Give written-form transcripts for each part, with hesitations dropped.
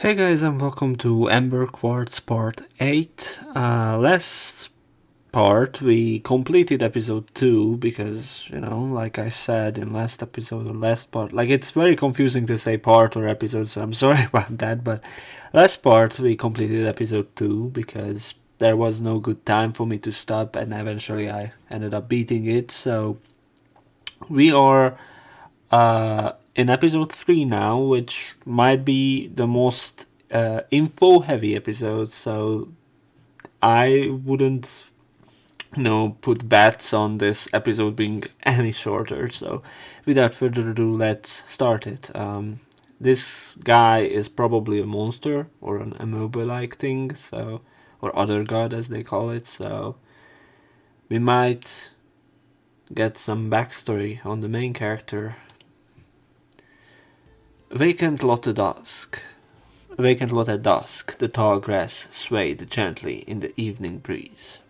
Hey guys, and welcome to Ember Quartz Part 8. Last part we completed episode 2 because, like I said in last episode or last part, like it's very confusing to say part or episode, so I'm sorry about that, but last part we completed episode 2 because there was no good time for me to stop and eventually I ended up beating it, so we are in episode 3 now, which might be the most info heavy episode, so I wouldn't put bets on this episode being any shorter. So without further ado, let's start it. This guy is probably a monster or an amoeba-like thing, so, or other god as they call it, so we might get some backstory on the main character. Vacant lot at dusk. The tall grass swayed gently in the evening breeze.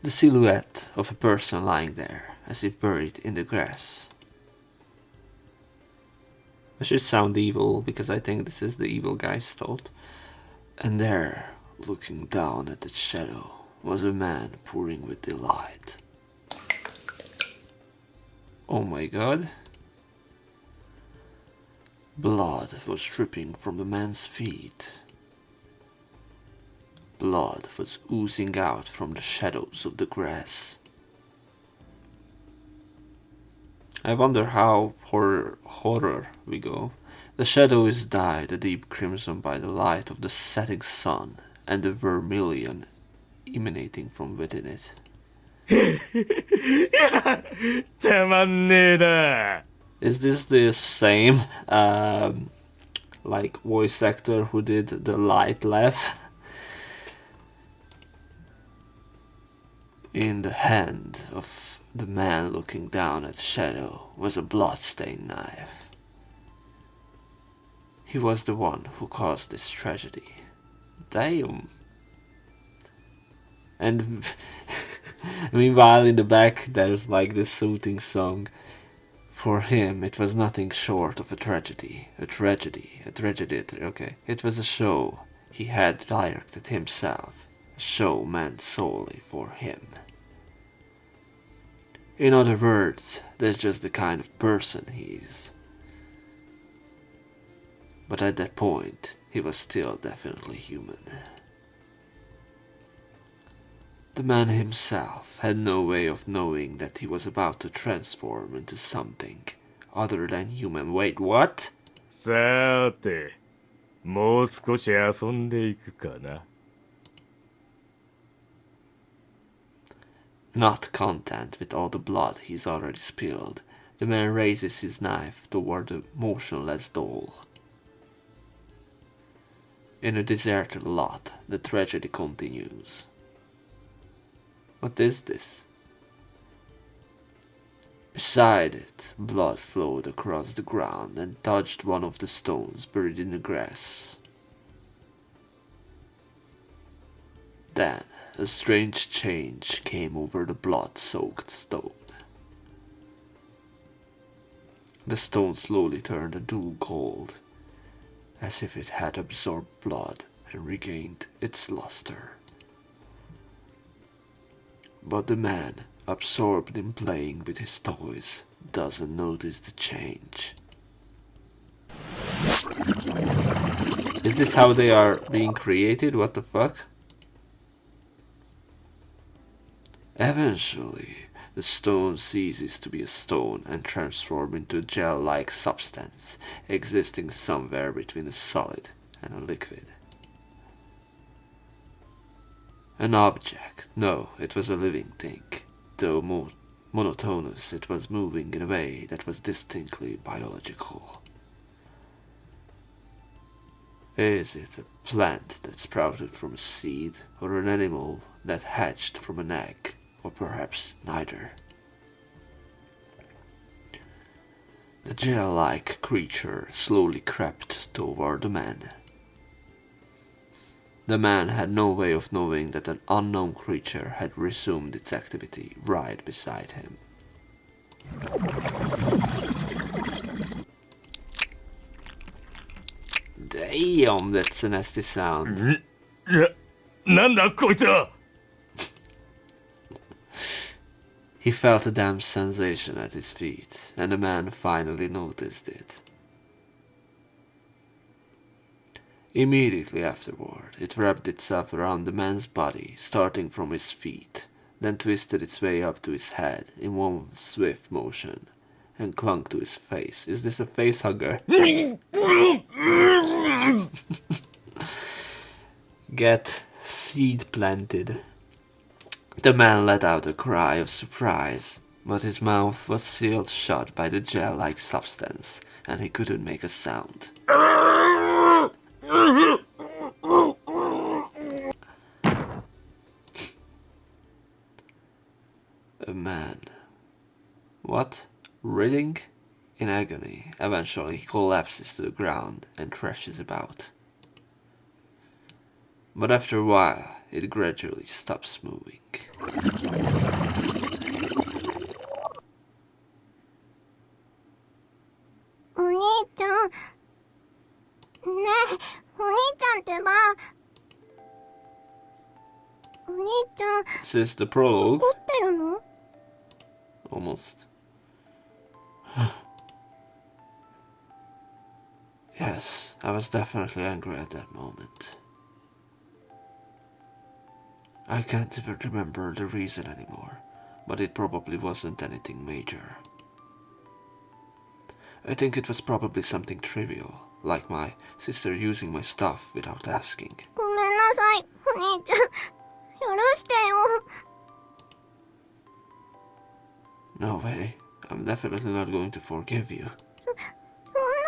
The silhouette of a person lying there, as if buried in the grass. I should sound evil, because I think this is the evil guy's thought. And there, looking down at the shadow, was a man purring with delight. Oh my god. Blood was dripping from the man's feet. Blood was oozing out from the shadows of the grass. I wonder how horror we go. The shadow is dyed a deep crimson by the light of the setting sun and the vermilion emanating from within it. Is this the same voice actor who did the light laugh? In the hand of the man looking down at the shadow was a blood-stained knife. He was the one who caused this tragedy. Damn. And meanwhile in the back there's like this soothing song. For him it was nothing short of a tragedy. Okay. It was a show he had directed himself. A show meant solely for him. In other words, that's just the kind of person he is. But at that point, he was still definitely human. The man himself had no way of knowing that he was about to transform into something other than human. Wait, what? さて、もう少し遊んでいくかな。Not content with all the blood he's already spilled, the man raises his knife toward the motionless doll. In a deserted lot, the tragedy continues. What is this? Beside it, blood flowed across the ground and touched one of the stones buried in the grass. Then, a strange change came over the blood-soaked stone. The stone slowly turned a dull gold, as if it had absorbed blood and regained its luster. But the man, absorbed in playing with his toys, doesn't notice the change. Is this how they are being created? What the fuck? Eventually, the stone ceases to be a stone and transforms into a gel-like substance, existing somewhere between a solid and a liquid. An object. No, it was a living thing. Though monotonous, it was moving in a way that was distinctly biological. Is it a plant that sprouted from a seed, or an animal that hatched from an egg, or perhaps neither? The gel-like creature slowly crept toward the man. The man had no way of knowing that an unknown creature had resumed its activity right beside him. Damn, that's a nasty sound. なんだこいつは He felt a damp sensation at his feet, and the man finally noticed it. Immediately afterward, it wrapped itself around the man's body, starting from his feet, then twisted its way up to his head in one swift motion, and clung to his face. Is this a face hugger? Get seed planted. The man let out a cry of surprise, but his mouth was sealed shut by the gel-like substance, and he couldn't make a sound. A man. What? Writhing? In agony, eventually he collapses to the ground and thrashes about. But after a while, it gradually stops moving. お兄ちゃん。ねえ、お兄ちゃんってば。お兄ちゃん。 This is the prologue. 怒ってるの？ Almost. Yes, I was definitely angry at that moment. I can't even remember the reason anymore, but it probably wasn't anything major. I think it was probably something trivial, like my sister using my stuff without asking. ごめんなさい、お兄ちゃん。許してよ。 No way. I'm definitely not going to forgive you. そんな。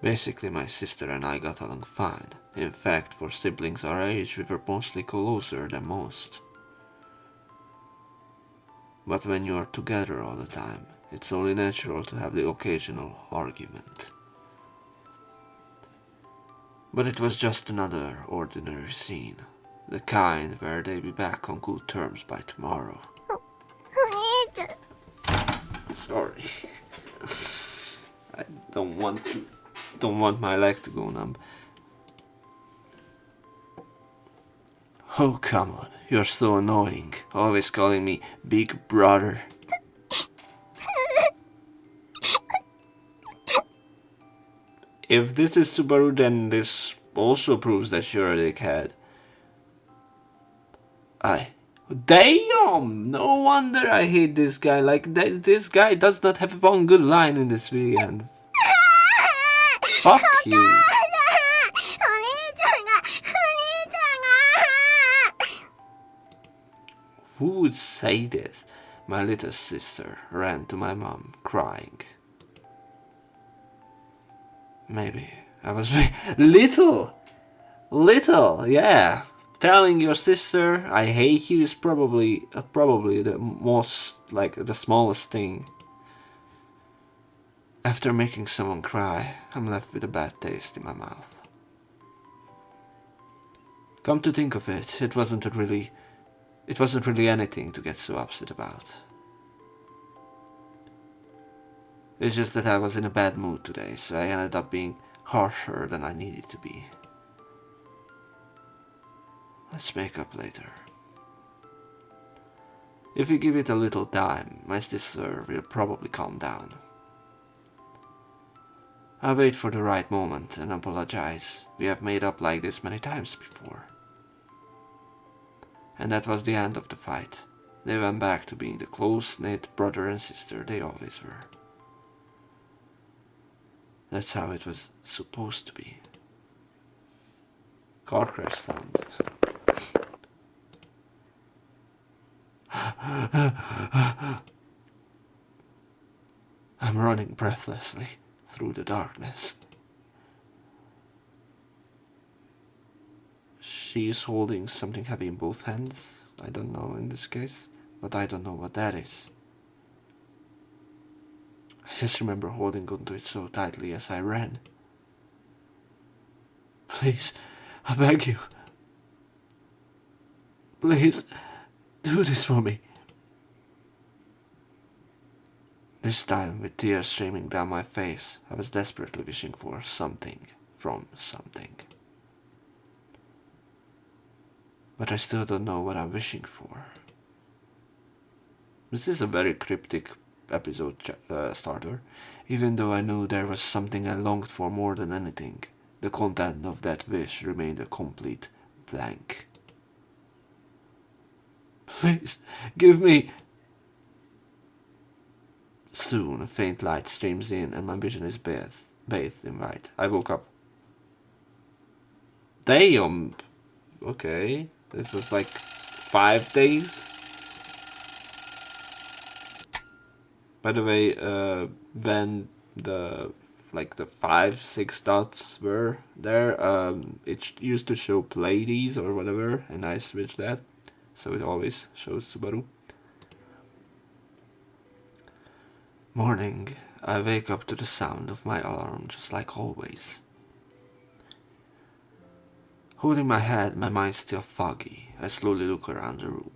Basically, my sister and I got along fine. In fact, for siblings our age, we were mostly closer than most. But when you are together all the time, it's only natural to have the occasional argument. But it was just another ordinary scene. The kind where they'd be back on good terms by tomorrow. お兄ちゃん。 Sorry. I don't want my leg to go numb. Oh, come on. You're so annoying. Always calling me Big Brother. If this is Subaru, then this also proves that you're a dickhead. Damn! No wonder I hate this guy. Like, this guy does not have one good line in this video, and fuck you. お兄ちゃんが。お兄ちゃんが。 Who would say this? My little sister ran to my mom, crying. Maybe I was little, yeah. Telling your sister I hate you is probably the most, like, the smallest thing. After making someone cry, I'm left with a bad taste in my mouth. Come to think of it, it wasn't really anything to get so upset about. It's just that I was in a bad mood today, so I ended up being harsher than I needed to be. Let's make up later. If we give it a little time, my sister will probably calm down. I'll wait for the right moment and apologize. We have made up like this many times before. And that was the end of the fight. They went back to being the close-knit brother and sister they always were. That's how it was supposed to be. Car crash sound. I'm running breathlessly through the darkness. She's holding something heavy in both hands. I don't know in this case, but I don't know what that is. I just remember holding onto it so tightly as I ran. Please, I beg you. Please, do this for me. This time, with tears streaming down my face, I was desperately wishing for something from something. But I still don't know what I'm wishing for. This is a very cryptic episode starter, even though I knew there was something I longed for more than anything. The content of that wish remained a complete blank. Please, give me... Soon, a faint light streams in and my vision is bathed in white. I woke up. Damn! Okay, this was like 5 days? By the way, when the 5-6 dots were there, it used to show Pleiades or whatever, and I switched that, so it always shows Subaru. Morning. I wake up to the sound of my alarm, just like always. Holding my head, my mind still foggy, I slowly look around the room.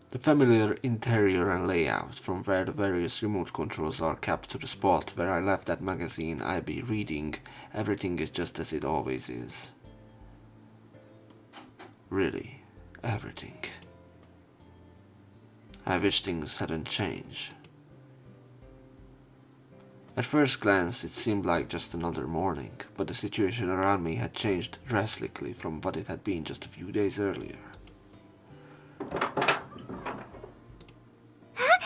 The familiar interior and layout, from where the various remote controls are kept to the spot where I left that magazine I be reading, everything is just as it always is. Really, everything. I wish things hadn't changed. At first glance, it seemed like just another morning, but the situation around me had changed drastically from what it had been just a few days earlier.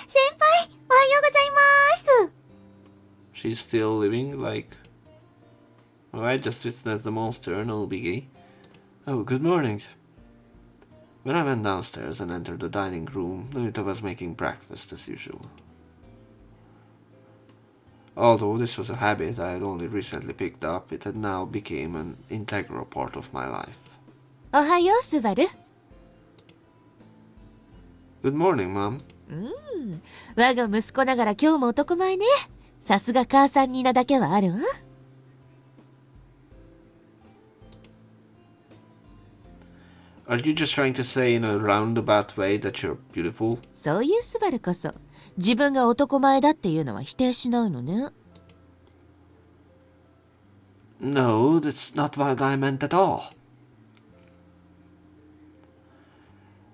Senpai, ohayou gozaimasu. She's still living, like... Alright, just witnessed the monster, no biggie. Oh, good morning. When I went downstairs and entered the dining room, Nuyuta was making breakfast as usual. Although this was a habit I had only recently picked up, it had now become an integral part of my life. Ohayou, Subaru. Good morning, Mom. 我が息子ながら今日も男前ね。さすが母さんになだけはあるわ。Are you just trying to say in a roundabout way that you're beautiful? そういうスバルこそ、自分が男前だっていうのは否定しないのね。No, that's not what I meant at all.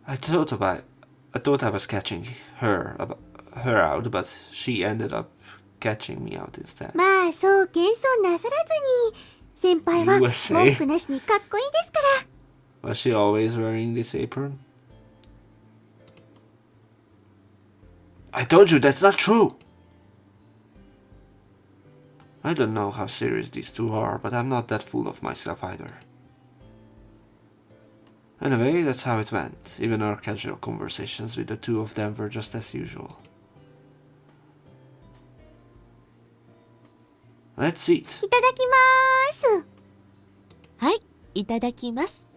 I thought I was catching her out, but she ended up catching me out instead. まあ、そう謙遜なさらずに。先輩は USA 文句なしにかっこいいですから。Was she always wearing this apron? I told you that's not true! I don't know how serious these two are, but I'm not that full of myself either. Anyway, that's how it went. Even our casual conversations with the two of them were just as usual. Let's eat. いただきまーす。はい、いただきます。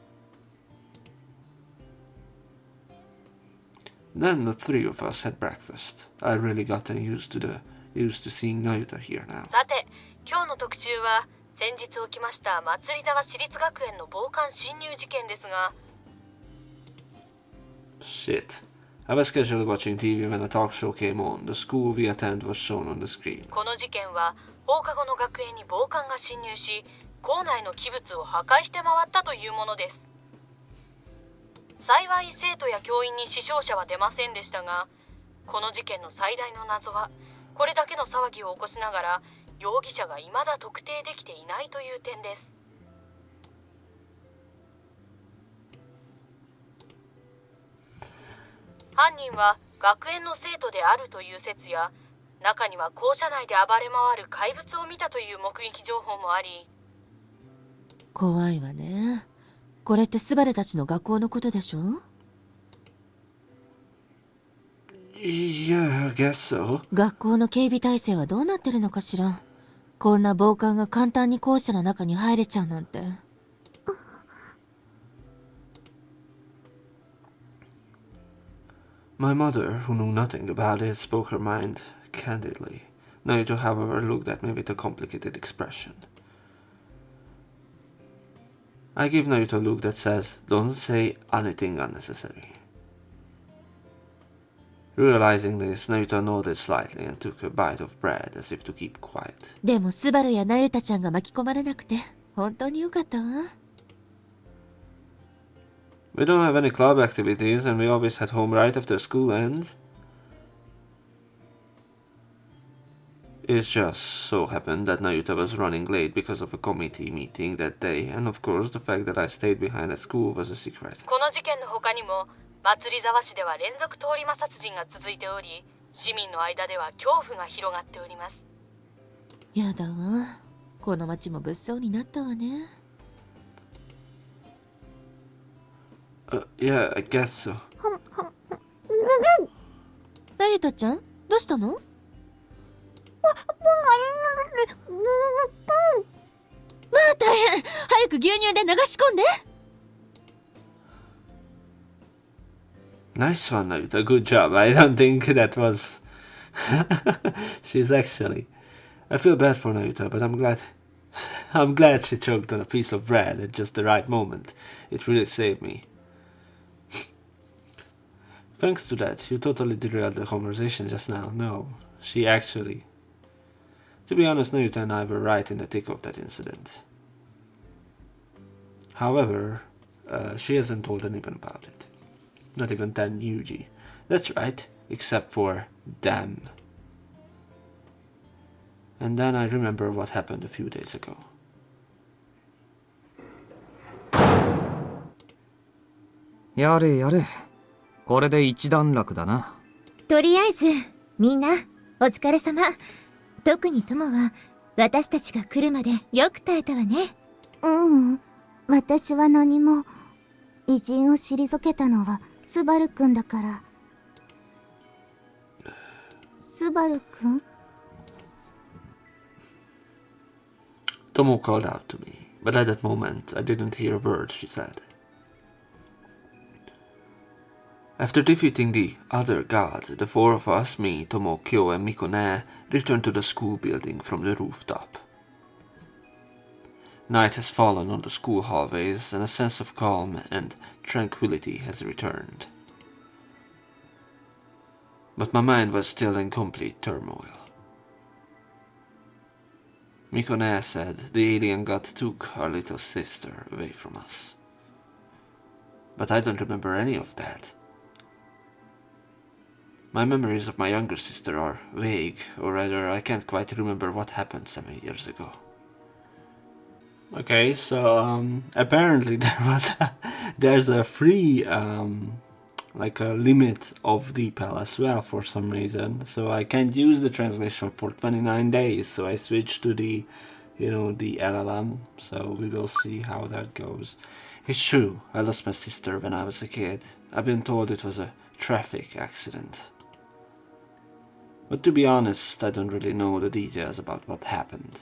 Then the three of us had breakfast. I really gotten used to seeing Nayuta here now. さて、今日の特集は先日起きました祭り沢市立学園の暴漢侵入事件ですが、 Shit. I was casually watching TV when a talk show came on. The school we attend was shown on the screen. この事件は放課後の学園に暴漢が侵入し、校内の器物を破壊して回ったというものです。幸い生徒や教員に死傷者は出ませんでしたが、この事件の最大の謎はこれだけの騒ぎを起こしながら容疑者が未だ特定できていないという点です。犯人は学園の生徒であるという説や、中には校舎内で暴れ回る怪物を見たという目撃情報もあり、怖いわね。これってスバルたちの学校のことでしょ？ Yeah, I guess so. 学校の警備体制はどうなってるのかしら。こんな暴漢が簡単に校舎の中に入れちゃうなんて。My mother, who knew nothing about it, spoke her mind candidly. Naruto, however, looked at me with a complicated expression. I give Naruto a look that says, don't say anything unnecessary. Realizing this, Naruto nodded slightly and took a bite of bread as if to keep quiet. でもスバルやナユタちゃんが巻き込まれなくて本当によかったわ。We don't have any club activities and we always head home right after school ends. It just so happened that Naruto was running late because of a committee meeting that day, and of course the fact that I stayed behind at school was a secret. この事件の他にも祭沢市では連続通り魔殺人が続いており、市民の間では恐怖が広がっております。やだわ。この町も物騒になったわね。Yeah, I guess so. ナユタちゃん、どうしたの？まあ大変。早く牛乳で流し込んで。Nice one, Naruto. Good job. I don't think that was... She's actually... I feel bad for Naruto, but I'm glad she choked on a piece of bread at just the right moment. It really saved me. Thanks to that, you totally derailed the conversation just now. No, she actually... To be honest, Naruto and I were right in the thick of that incident. However, she hasn't told anyone about it. Not even Dan Yuji. That's right, except for them. And then I remember what happened a few days ago. やれやれ。これで一段落だな。とりあえずみんなお疲れ様。特に友は私たちが来るまでよく耐えたわね。私は何も。偉人を退けたのはスバルくんだから。スバルくん？ Tomo called out to me, but at that moment I didn't hear a word she said. After defeating the other god, the four of us, me, Tomo, Kyo, and Mikone, returned to the school building from the rooftop. Night has fallen on the school hallways, and a sense of calm and tranquility has returned. But my mind was still in complete turmoil. Mikone said the alien god took our little sister away from us. But I don't remember any of that. My memories of my younger sister are vague, or rather I can't quite remember what happened 7 years ago. Okay, so apparently there's a free like a limit of DPAL as well for some reason, so I can't use the translation for 29 days, so I switched to the the LLM, so we will see how that goes. It's true, I lost my sister when I was a kid. I've been told it was a traffic accident. But to be honest, I don't really know the details about what happened.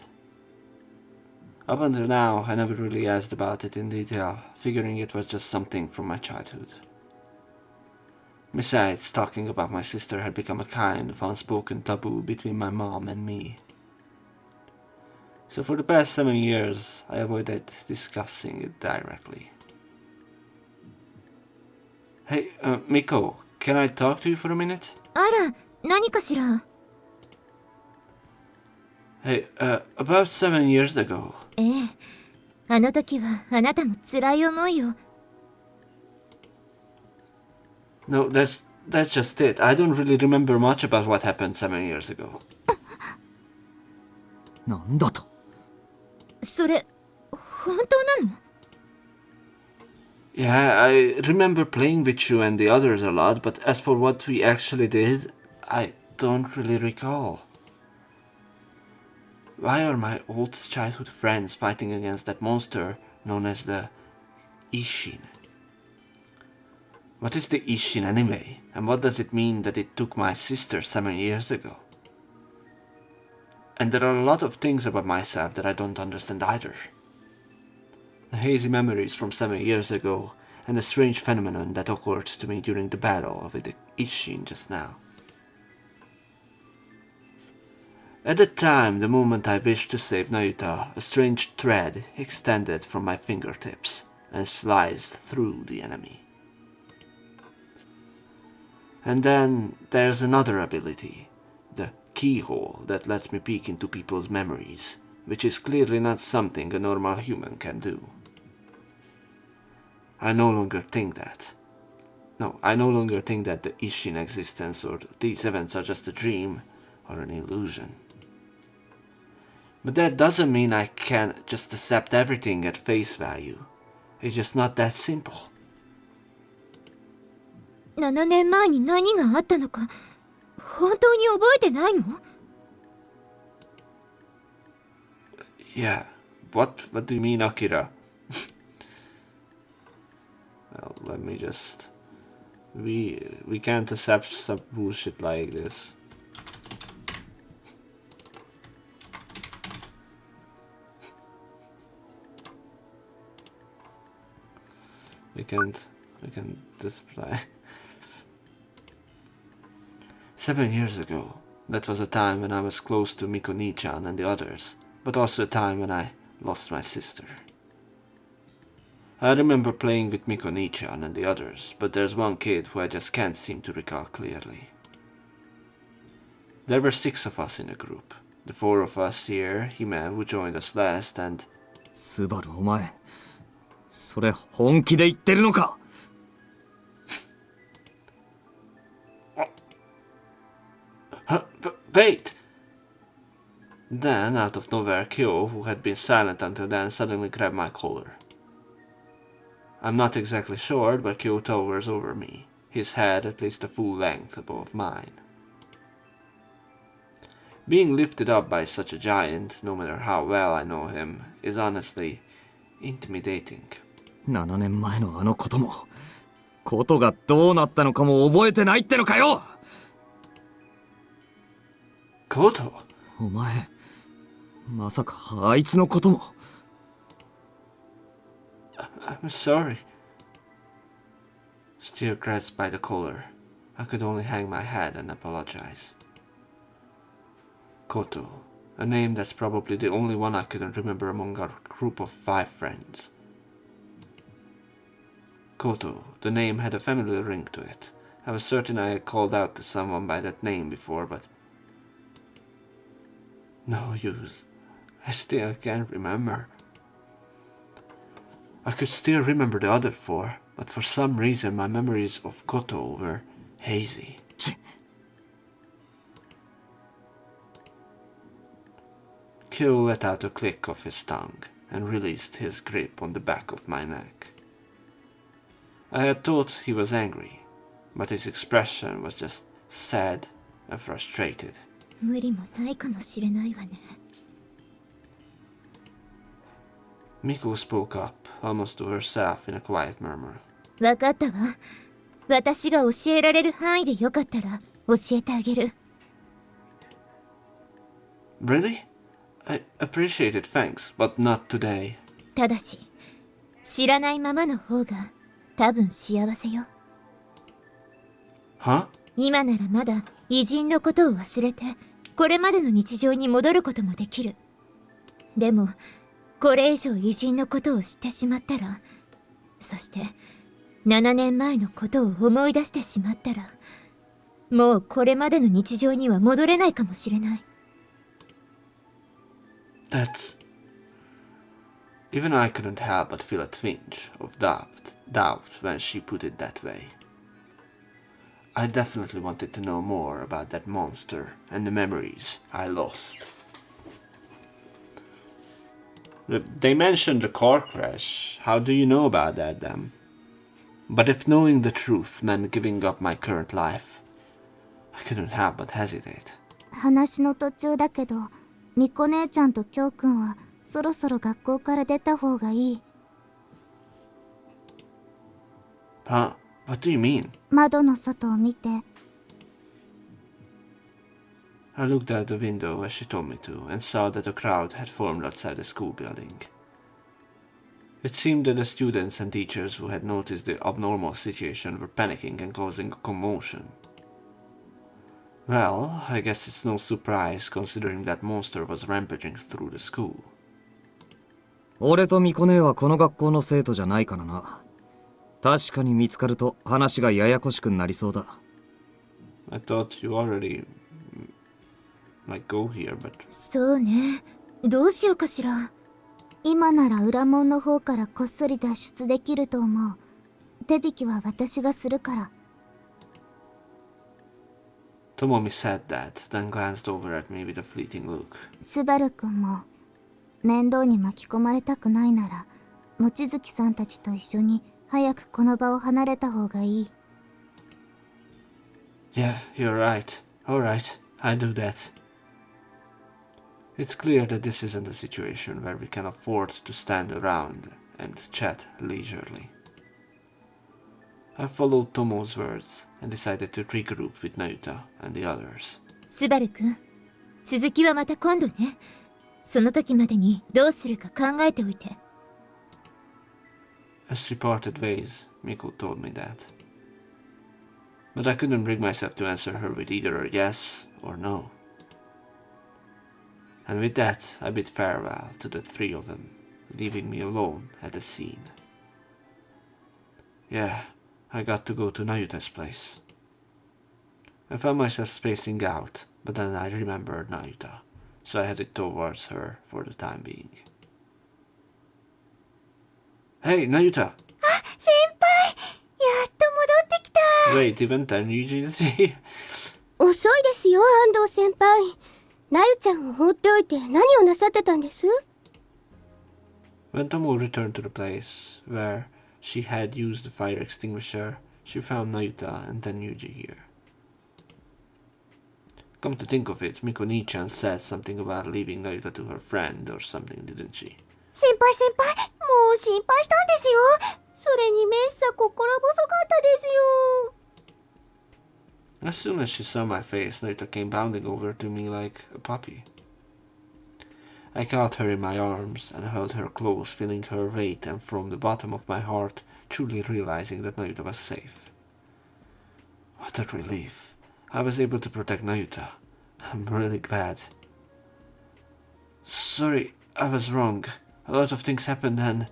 Up until now, I never really asked about it in detail, figuring it was just something from my childhood. Besides, talking about my sister had become a kind of unspoken taboo between my mom and me. So for the past 7 years, I avoided discussing it directly. Hey, Miko, can I talk to you for a minute? あら、何かしら。 Hey, about 7 years ago. ええ、あの時はあなたも辛い思いを。No, that's just it. I don't really remember much about what happened 7 years ago. なんだと。それ、本当なの？ Yeah, I remember playing with you and the others a lot, but as for what we actually did, I don't really recall. Why are my old childhood friends fighting against that monster known as the Ishin? What is the Ishin anyway, and what does it mean that it took my sister 7 years ago? And there are a lot of things about myself that I don't understand either. The hazy memories from 7 years ago, and the strange phenomenon that occurred to me during the battle with the Ishin just now. At the time, the moment I wished to save Naruto, a strange thread extended from my fingertips and sliced through the enemy. And then there's another ability, the keyhole, that lets me peek into people's memories, which is clearly not something a normal human can do. I no longer think that the Ishin existence or these events are just a dream or an illusion. But that doesn't mean I can just accept everything at face value. It's just not that simple. 7年前に何があったのか、本当に覚えてないの？ Yeah, what do you mean, Akira? Well, let me just... We can't accept some bullshit like this. We can display. 7 years ago, that was a time when I was close to Miko-ni-chan and the others, but also a time when I lost my sister. I remember playing with Miko-ni-chan and the others, but there's one kid who I just can't seem to recall clearly. There were 6 of us in a group. The 4 of us here, Hime, who joined us last, and... スバルお前、それ本気で言ってるのか？ Wait! Then, out of nowhere, Kyo, who had been silent until then, suddenly grabbed my collar. I'm not exactly sure, but Kyo towers over me, his head at least a full length above mine. Being lifted up by such a giant, no matter how well I know him, is honestly intimidating. 7年前のあのことも、ことがどうなったのかも覚えてないってのかよ！ Koto? お前、まさかあいつのことも。 I'm sorry. Still grasped by the collar, I could only hang my head and apologize. Koto, a name that's probably the only one I couldn't remember among our group of 5 friends. Koto, the name had a familiar ring to it. I was certain I had called out to someone by that name before, but... no use. I still can't remember. I could still remember the other 4, but for some reason my memories of Koto were hazy. Kyo let out a click of his tongue and released his grip on the back of my neck. I had thought he was angry, but his expression was just sad and frustrated. 無理もないかもしれないわね。 Miko spoke up, almost to herself in a quiet murmur. わかったわ。私が教えられる範囲でよかったら教えてあげる。 Really? I appreciate it, thanks, but not today. ただし、知らないままの方が多分幸せよ。 Huh? 今ならまだ偉人のことを忘れて、これまでの日常に戻ることもできる。でも、これ以上偉人のことを知ってしまったら、そして7年前のことを思い出してしまったら、もうこれまでの日常には戻れないかもしれない。 That's... Even I couldn't help but feel a twinge of doubt when she put it that way. I definitely wanted to know more about that monster and the memories I lost. They mentioned the car crash. How do you know about that then? But if knowing the truth meant giving up my current life, I couldn't help but hesitate. 話の途中だけど、みこ姉ちゃんときょうくんはそろそろ学校から出た方がいい。Huh? What do you mean? 窓の外を見て。I looked out the window as she told me to and saw that a crowd had formed outside the school building. It seemed that the students and teachers who had noticed the abnormal situation were panicking and causing a commotion. Well, I guess it's no surprise considering that monster was rampaging through the school. 俺とみこ姉はこの学校の生徒じゃないからな。確かに見つかると話がややこしくなりそうだ。I thought you already might go here, but そうね。どうしようかしら。今なら裏門の方からこっそり脱出できると思う。手引きは私がするから。Tomomi said that, then glanced over at me with a fleeting look. スバル君も面倒に巻き込まれたくないなら、望月さんたちと一緒に早くこの場を離れた方がいい。Yeah, you're right. Alright, I do that. It's clear that this isn't a situation where we can afford to stand around and chat leisurely. I followed Tomo's words and decided to regroup with Nayuta and the others. スバル君、続きはまた今度ね。その時までにどうするか考えておいて。As we parted ways, Miko told me that. But I couldn't bring myself to answer her with either a yes or no. And with that, I bid farewell to the three of them, leaving me alone at the scene. Yeah, I got to go to Nayuta's place. I found myself spacing out, but then I remembered Nayuta, so I headed towards her for the time being. Hey, Nayuta! 先輩、やっと戻ってきた。 Wait, even then Yuji is here? 遅いですよ、安藤先輩。なゆちゃんを放っておいて何をなさってたんです？ When Tomo returned to the place where she had used the fire extinguisher, she found Nayuta and then Yuji here. Come to think of it, Miko Nichan said something about leaving Nayuta to her friend or something, didn't she? 先輩先輩、もう心配したんですよ。それにめっさ心細かったですよ。 As soon as she saw my face, Nayuta came bounding over to me like a puppy. I caught her in my arms and held her close, feeling her weight and from the bottom of my heart, truly realizing that Nayuta was safe. What a relief. I was able to protect Nayuta. I'm really glad. Sorry, I was wrong. A lot of things happened and... ね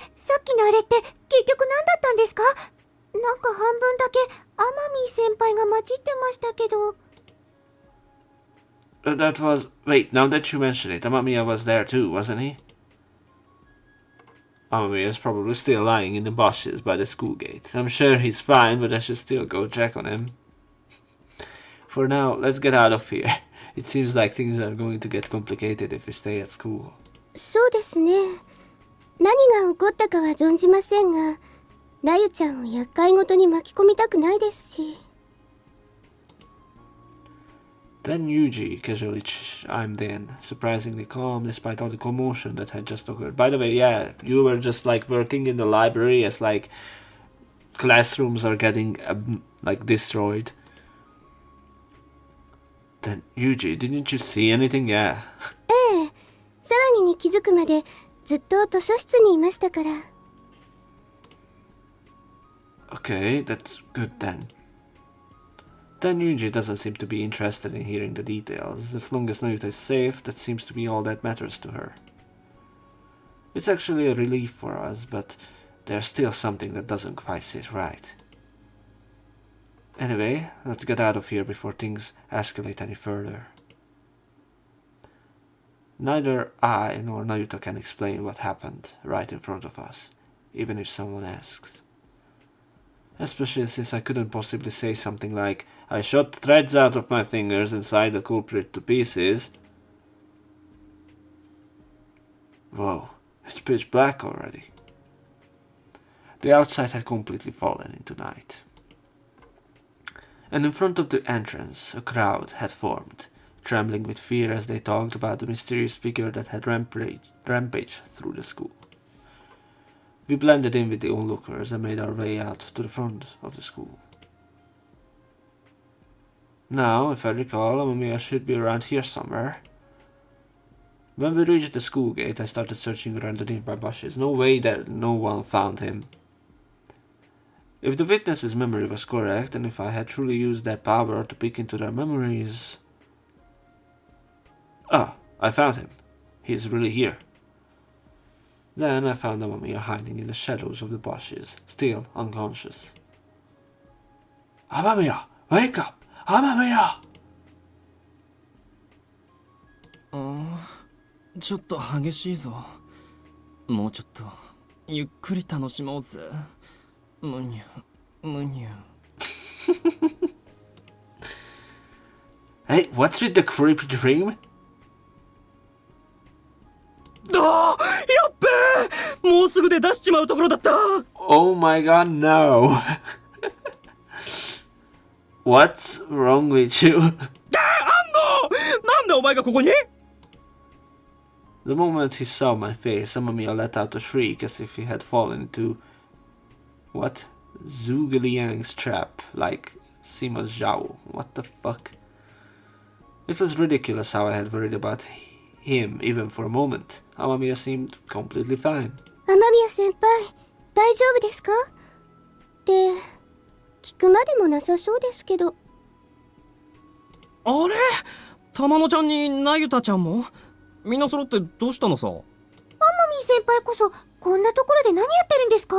え、さっきのあれって結局何だったんですか？なんか半分だけ天海先輩が混じってましたけど。That was... Wait, now that you mention it, Amamiya was there too, wasn't he? Amamiya is probably still lying in the bushes by the school gate. I'm sure he's fine, but I should still go check on him. For now, let's get out of here. It seems like things are going to get complicated if we stay at school. そうですね。何が起こったかは存じませんが、なゆちゃんを厄介ごとに巻き込みたくないですし。Then Yuji casually chimed in, surprisingly calm despite all the commotion that had just occurred. By the way, yeah, you were just like working in the library as like classrooms are getting like destroyed. Then Yuji, didn't you see anything? Yeah. ええ、騒ぎに気づくまでずっと図書室にいましたから。Okay, that's good then. Then Yuji doesn't seem to be interested in hearing the details. As long as Nayuta is safe, that seems to be all that matters to her. It's actually a relief for us, but there's still something that doesn't quite sit right. Anyway, let's get out of here before things escalate any further. Neither I nor Nayuta can explain what happened right in front of us, even if someone asks. Especially since I couldn't possibly say something like, I shot threads out of my fingers inside the culprit to pieces. Whoa, it's pitch black already. The outside had completely fallen into night. And in front of the entrance, a crowd had formed, trembling with fear as they talked about the mysterious figure that had rampaged through the school. We blended in with the onlookers and made our way out to the front of the school. Now, if I recall, Amamiya should be around here somewhere. When we reached the school gate, I started searching around the nearby bushes. No way that no one found him. If the witness's memory was correct, and if I had truly used that power to peek into their memories... Ah, I found him. He is really here. Then I found Amamiya hiding in the shadows of the bushes, still unconscious. Amamiya, wake up! Amamiya! ちょっと激しいぞ。もうちょっとゆっくり楽しもうぜ。むにゅむにゅ。Hey, what's with the creepy dream? やっべえ、もうすぐで出しちまうところだった。 Oh my god, no! What's wrong with you? なんでお前がここに？ The moment he saw my face, Amamiya let out a shriek as if he had fallen into... What? Zhuge Liang's trap, like Sima Zhao. What the fuck? It was ridiculous how I had worried about him, even for a moment. Amamiya seemed completely fine. 雨宮先輩、大丈夫ですか？って聞くまでもなさそうですけど。あれ？玉野ちゃんになゆたちゃんも？みんな揃ってどうしたのさ？雨宮先輩こそこんなところで何やってるんですか？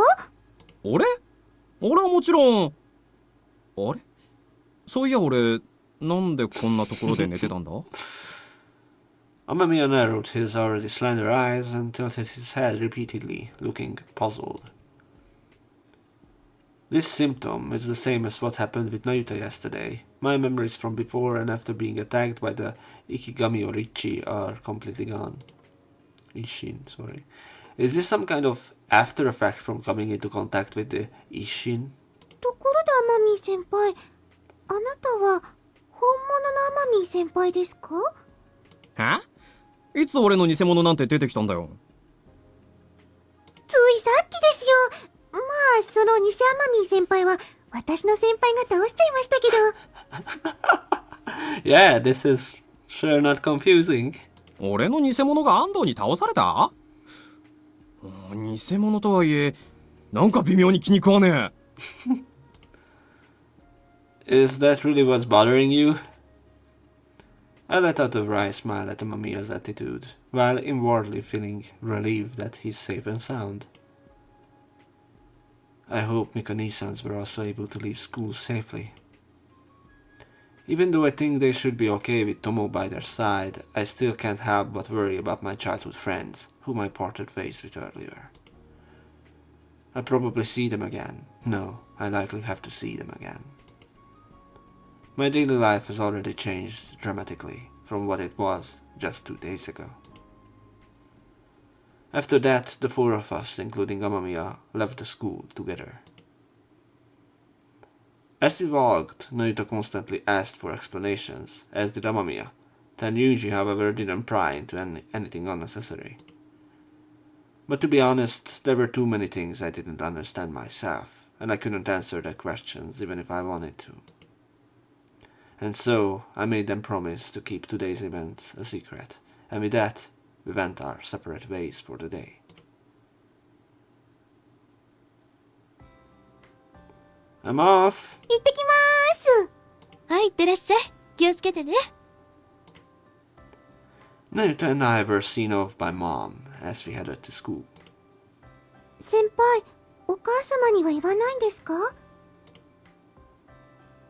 俺はもちろん。あれ？そういや俺、なんでこんなところで寝てたんだ？ Amamiya narrowed his already slender eyes and tilted his head repeatedly, looking puzzled. This symptom is the same as what happened with Nayuta yesterday. My memories from before and after being attacked by the Ikigami or Ichi are completely gone. Ishin, sorry. Is this some kind of after effect from coming into contact with the Ishin? ところで雨宮先輩、あなたは本物の雨宮先輩ですか？え？いつ俺の偽物なんて出てきたんだよ。ついさっきですよ。まあその偽雨宮先輩は私の先輩が倒しちゃいましたけど。Yeah, this is sure not confusing. 俺の偽物が安藤に倒された？偽物とはいえ、なんか微妙に気に食わねえ。Is that really what's bothering you? I let out a wry smile at Amamiya's attitude, while inwardly feeling relieved that he's safe and sound. I hope Miko-nisans were also able to leave school safely. Even though I think they should be okay with Tomo by their side, I still can't help but worry about my childhood friends, whom I parted ways with earlier. I'll probably see them again. No, I likely have to see them again. My daily life has already changed dramatically from what it was just 2 days ago. After that, the four of us, including Amamiya, left the school together. As we walked, Nayuta constantly asked for explanations, as did Amamiya. Tenyuji, however, didn't pry into anything unnecessary. But to be honest, there were too many things I didn't understand myself, and I couldn't answer their questions even if I wanted to. And so, I made them promise to keep today's events a secret, and with that, we went our separate ways for the day. I'm off! 行ってきまーす。はい、いってらっしゃい。気をつけてね。Nayuta and I were seen off by Mom as we headed to school. 先輩、お母様には言わないんですか？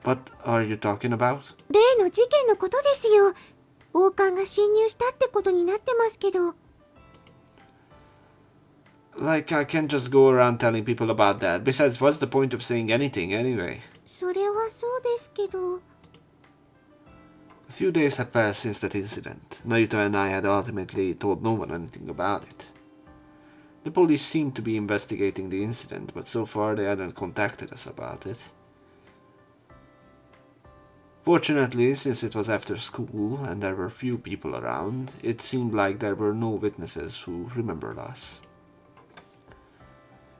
What are you talking about? 例の事件のことですよ。王冠が侵入したってことになってますけど。Like, I can't just go around telling people about that. Besides, what's the point of saying anything anyway? それはそうですけど。A few days had passed since that incident. Nayuta and I had ultimately told no one anything about it. The police seemed to be investigating the incident, but so far they hadn't contacted us about it. Fortunately, since it was after school and there were few people around, it seemed like there were no witnesses who remembered us.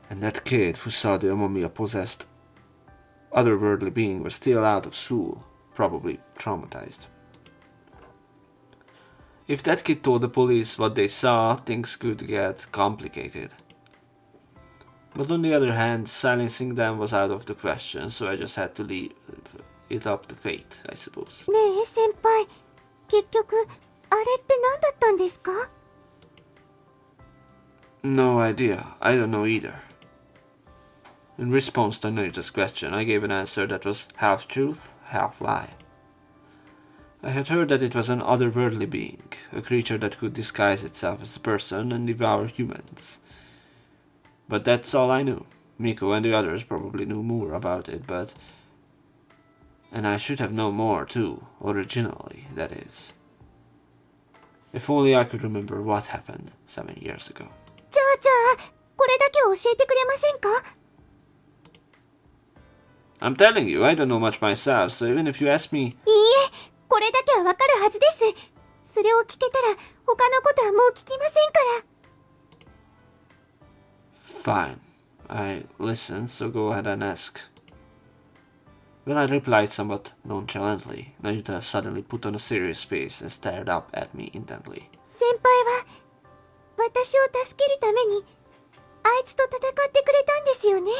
And that kid who saw the Amamiya-possessed otherworldly being was still out of school, probably traumatized. If that kid told the police what they saw, things could get complicated. But on the other hand, silencing them was out of the question, so I just had to leave it up to fate, I suppose. ねえ先輩、結局あれって何だったんですか？ No idea. I don't know either. In response to Nayuta's question, I gave an answer that was half truth, half lie. I had heard that it was an otherworldly being, a creature that could disguise itself as a person and devour humans. But that's all I knew. Miko and the others probably knew more about it, but... And I should have known more too, originally, that is. If only I could remember what happened 7 years ago. じゃあ、これだけ教えてくれませんか？ I'm telling you, I don't know much myself, so even if you ask me... いいえ、これだけはわかるはずです。それを聞けたら、他のことはもう聞きませんから。 Fine. I listened, so go ahead and ask. When I replied somewhat nonchalantly, Nayuta suddenly put on a serious face and stared up at me intently. 先輩は、私を助けるために、あいつと戦ってくれたんですよね。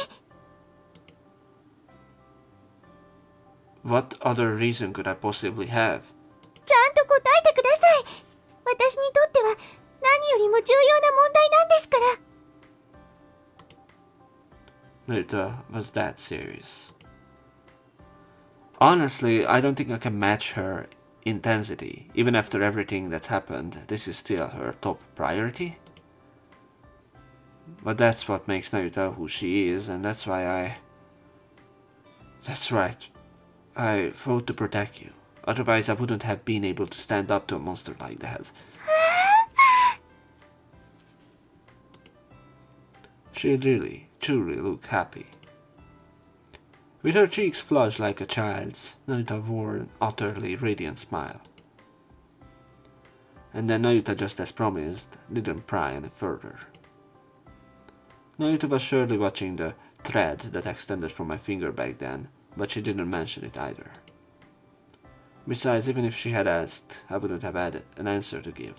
What other reason could I possibly have? ちゃんと答えてください。私にとっては、何よりも重要な問題なんですから。 Nayuta was that serious. Honestly, I don't think I can match her intensity. Even after everything that's happened, this is still her top priority. But that's what makes Nayuta who she is, and that's why I... That's right. I fought to protect you. Otherwise, I wouldn't have been able to stand up to a monster like that. She really, truly looked happy. With her cheeks flushed like a child's, Nayuta wore an utterly radiant smile. And then Nayuta, just as promised, didn't pry any further. Nayuta was surely watching the thread that extended from my finger back then, but she didn't mention it either. Besides, even if she had asked, I wouldn't have had an answer to give.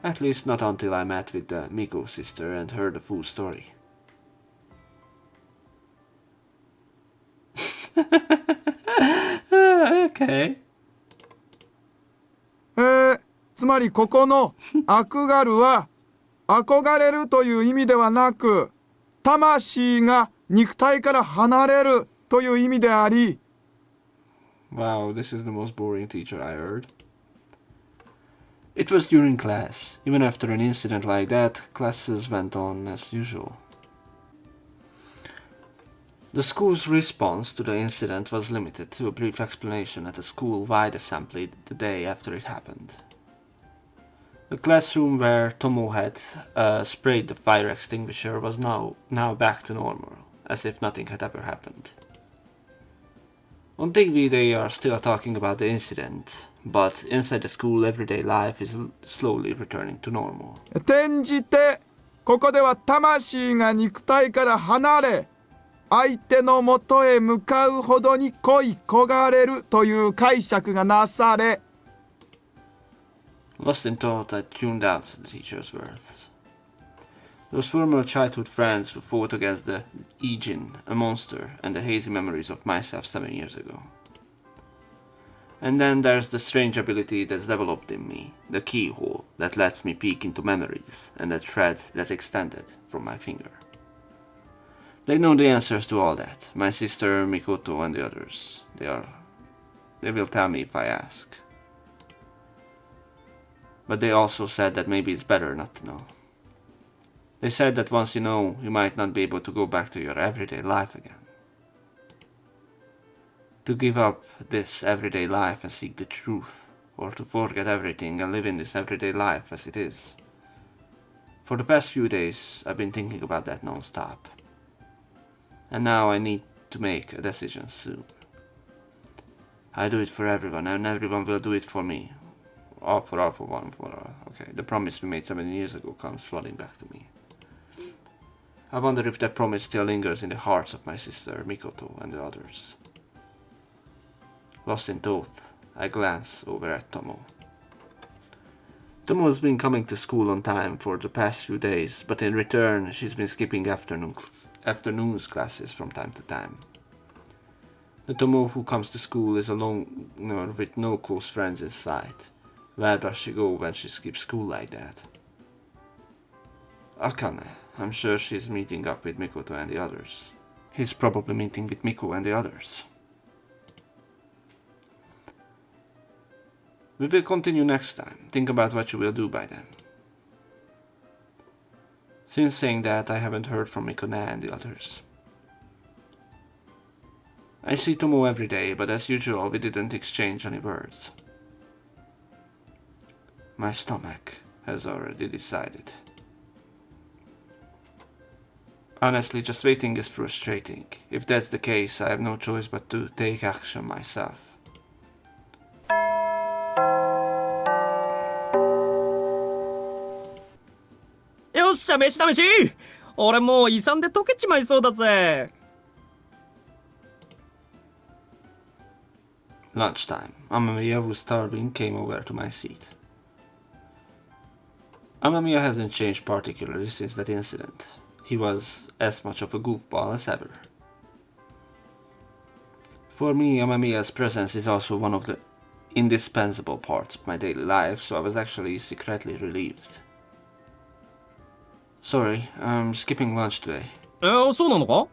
At least not until I met with the Miko sister and heard the full story. Okay. つまりここの憧るは憧れるという意味ではなく、魂が肉体から離れるという意味であり。 Wow, this is the most boring teacher I heard. It was during class. Even after an incident like that, classes went on as usual. The school's response to the incident was limited to a brief explanation at a school-wide assembly the day after it happened. The classroom where Tomo had sprayed the fire extinguisher was now back to normal, as if nothing had ever happened. On TV they are still talking about the incident, but inside the school everyday life is slowly returning to normal. 転じてここでは魂が肉体から離れ、相手のもとへ向かうほどに恋焦がれるという解釈がなされ。 Lost in thought, I tuned out the teacher's words. Those former childhood friends who fought against the Ijin, a monster, and the hazy memories of myself 7 years ago. And then there's the strange ability that's developed in me, the keyhole that lets me peek into memories, and the thread that extended from my finger. They know the answers to all that, my sister, Mikoto, and the others. They will tell me if I ask. But they also said that maybe it's better not to know. They said that once you know, you might not be able to go back to your everyday life again. To give up this everyday life and seek the truth, or to forget everything and live in this everyday life as it is. For the past few days, I've been thinking about that non-stop. And now I need to make a decision soon. I do it for everyone, and everyone will do it for me. All for one, for all. Okay, the promise we made 7 years ago comes flooding back to me. I wonder if that promise still lingers in the hearts of my sister, Mikoto, and the others. Lost in thought, I glance over at Tomo. Tomo has been coming to school on time for the past few days, but in return, she's been skipping afternoons classes from time to time. The Tomo who comes to school is alone with no close friends in sight. Where does she go when she skips school like that? Akane, I'm sure she's meeting up with Mikoto and the others. He's probably meeting with Miku and the others. We will continue next time. Think about what you will do by then. Since saying that, I haven't heard from Mikona and the others. I see Tomo every day, but as usual, we didn't exchange any words. My stomach has already decided. Honestly, just waiting is frustrating. If that's the case, I have no choice but to take action myself. よっしゃ飯だ飯。俺もう胃酸で溶けちまいそうだぜ。 Lunchtime. Amamiya, who was starving, came over to my seat. Amamiya hasn't changed particularly since that incident. He was as much of a goofball as ever. For me, Amamiya's presence is also one of the indispensable parts of my daily life, so I was actually secretly relieved. Sorry, I'm skipping lunch today. そうなのか?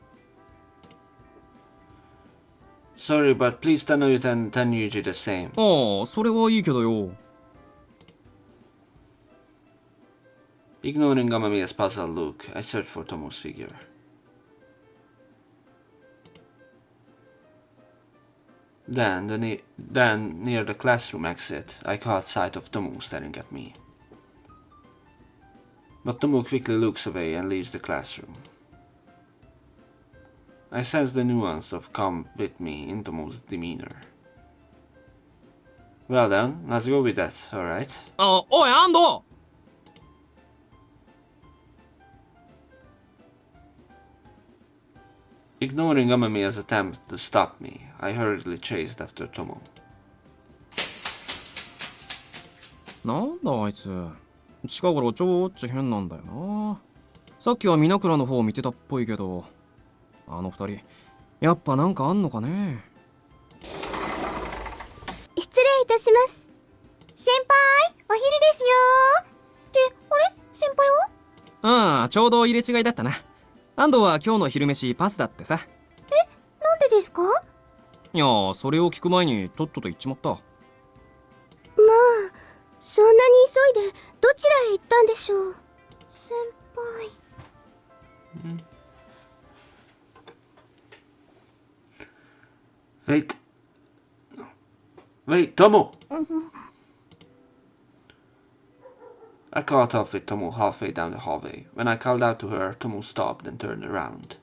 Sorry, but please tell you Tenyuji the same. ああ、それはいいけどよ。 Ignoring Amamiya's puzzled look, I searched for Tomo's figure. Then, near the classroom exit, I caught sight of Tomo staring at me. But Tomo quickly looks away and leaves the classroom. I sense the nuance of "come with me" in Tomo's demeanor. Well then, let's go with that, alright? あ、おい、安藤! Ignoring Amamiya's attempt to stop me, I hurriedly chased after Tomo. なんだあいつ。近頃ちょっち変なんだよな。さっきは水倉の方を見てたっぽいけど、あの二人、やっぱなんかあんのかね。失礼いたします。先輩、お昼ですよー。ってあれ、先輩は？ああ、ちょうど入れ違いだったな。安藤は今日の昼飯パスだってさ。なんでですか？いや、それを聞く前にとっとと言っちまった。まあ、そんなに急いでどちらへ行ったんでしょう。先輩。Wait. Wait, Tomo! I caught up with Tomo halfway down the hallway. When I called out to her, Tomo stopped and turned around.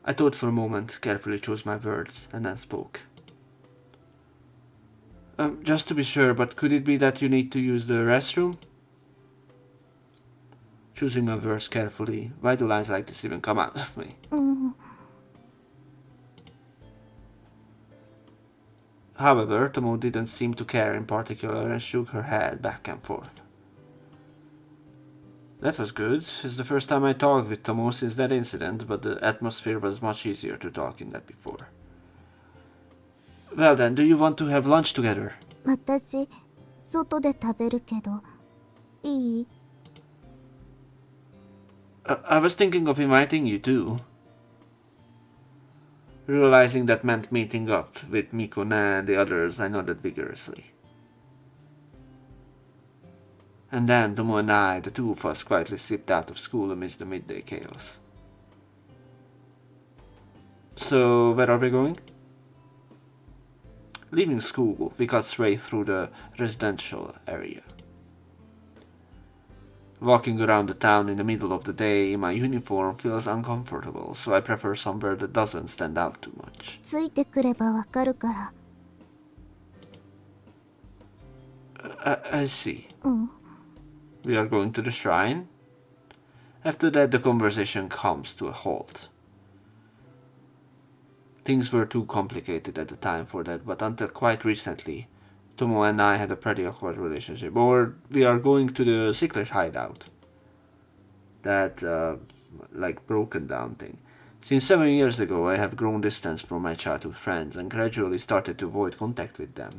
I thought for a moment, carefully chose my words, and then spoke. Just to be sure, but could it be that you need to use the restroom? Choosing my words carefully, why do lines like this even come out of me? However, Tomo didn't seem to care in particular and shook her head back and forth. That was good. It's the first time I talked with Tomo since that incident, but the atmosphere was much easier to talk in than before. Well then, do you want to have lunch together? 私、外で食べるけど、いい？ I was thinking of inviting you too. Realizing that meant meeting up with Mikona and the others, I nodded vigorously. And then Tomo and I, the two of us, quietly slipped out of school amidst the midday chaos. So, where are we going? Leaving school, we cut straight through the residential area. Walking around the town in the middle of the day in my uniform feels uncomfortable, so I prefer somewhere that doesn't stand out too much. ついてくればわかるから。I see. うん。 We are going to the shrine? After that, the conversation comes to a halt. Things were too complicated at the time for that, but until quite recently, Tomo and I had a pretty awkward relationship. Or we are going to the secret hideout. That, broken down thing. Since 7 years ago, I have grown distance from my childhood friends and gradually started to avoid contact with them.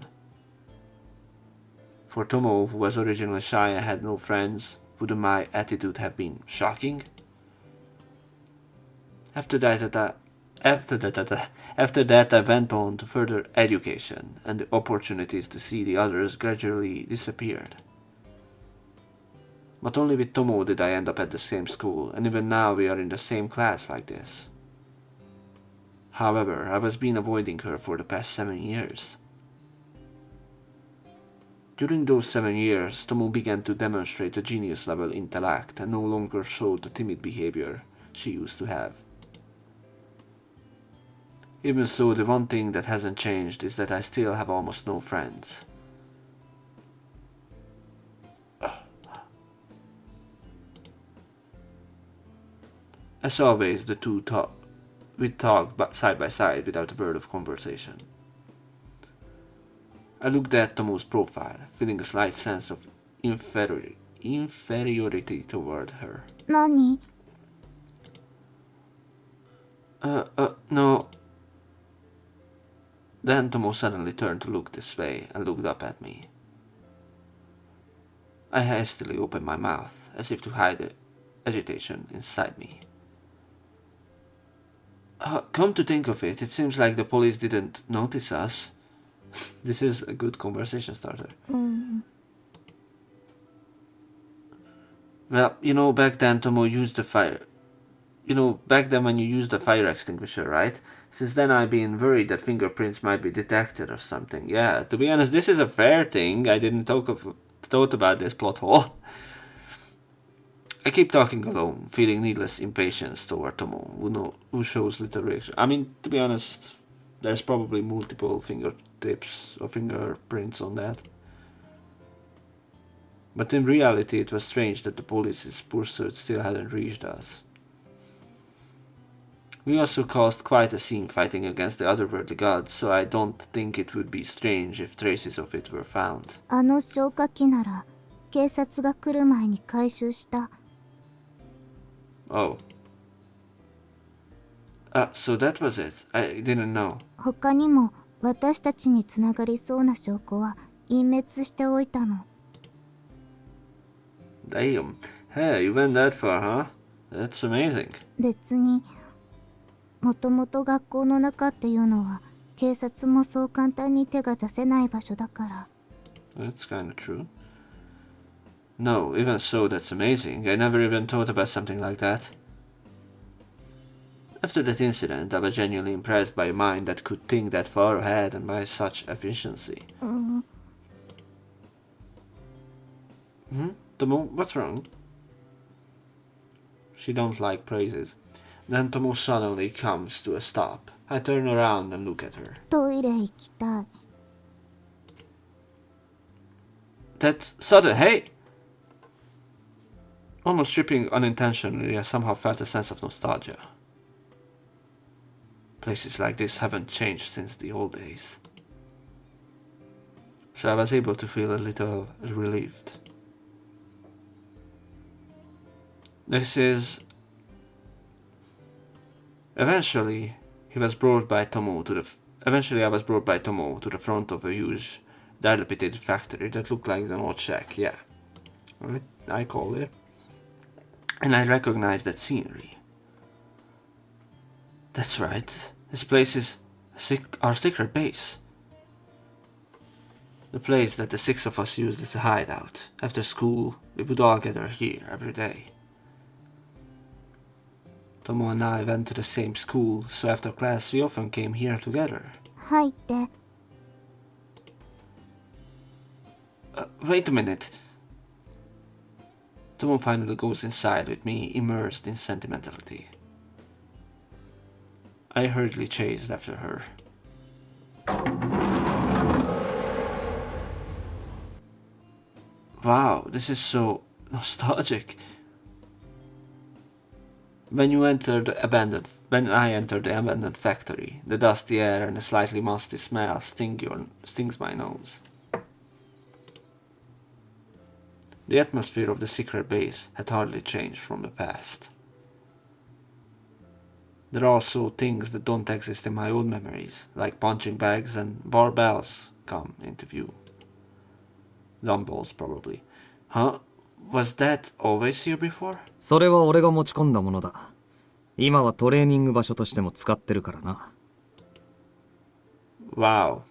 For Tomo, who was originally shy and had no friends, wouldn't my attitude have been shocking? After After that, I went on to further education, and the opportunities to see the others gradually disappeared. But only with Tomo did I end up at the same school, and even now we are in the same class like this. However, I was been avoiding her for the past 7 years. During those 7 years, Tomo began to demonstrate a genius-level intellect and no longer showed the timid behavior she used to have. Even so, the one thing that hasn't changed is that I still have almost no friends. As always, the two we talked side by side without a word of conversation. I looked at Tomo's profile, feeling a slight sense of inferiority toward her. 何 No. Then Tomo suddenly turned to look this way and looked up at me. I hastily opened my mouth, as if to hide the agitation inside me. Come to think of it, it seems like the police didn't notice us. This is a good conversation starter. Well, back then Tomo used the fire. Back then when you used the fire extinguisher, right? Since then I've been worried that fingerprints might be detected or something. Yeah, to be honest, this is a fair thing. I didn't thought about this plot hole. I keep talking alone, feeling needless impatience toward Tomo, who shows little reaction. I mean, to be honest, there's probably multiple fingertips or fingerprints on that. But in reality, it was strange that the police's pursuit still hadn't reached us. We also caused quite a scene fighting against the otherworldly gods, so I don't think it would be strange if traces of it were found. あの消火器なら警察が来る前に回収した。 Oh. So that was it. I didn't know. 他にも私たちにつながりそうな証拠は隠滅しておいたの。 Damn. Hey, you went that far, huh? That's amazing. 別にもともと学校の中っていうのは警察もそう簡単に手が出せない場所だから。 That's kinda true. No, even so, that's amazing. I never even thought about something like that. After that incident, I was genuinely impressed by a mind that could think that far ahead and by such efficiency. Tomo, what's wrong? She don't like praises. Then Tomo suddenly comes to a stop. I turn around and look at her. トイレ行きたい。 That's sudden, hey! Almost tripping unintentionally, I somehow felt a sense of nostalgia. Places like this haven't changed since the old days. So I was able to feel a little relieved. Eventually, I was brought by Tomo to the front of a huge, dilapidated factory that looked like an old shack. Yeah, I called it. And I recognized that scenery. That's right. This place is our secret base. The place that the 6 of us used as a hideout. After school, we would all gather here every day. Tomo and I went to the same school, so after class we often came here together. 入って。 Wait a minute. Tomo finally goes inside with me, immersed in sentimentality. I hurriedly chased after her. Wow, this is so nostalgic. When I entered the abandoned factory, the dusty air and the slightly musty smell stings my nose. The atmosphere of the secret base had hardly changed from the past. There are also things that don't exist in my old memories, like punching bags and barbells come into view. Dumbbells, probably. Huh? Was that always here before? それは俺が持ち込んだものだ。今はトレーニング場所としても使ってるからな。Wow.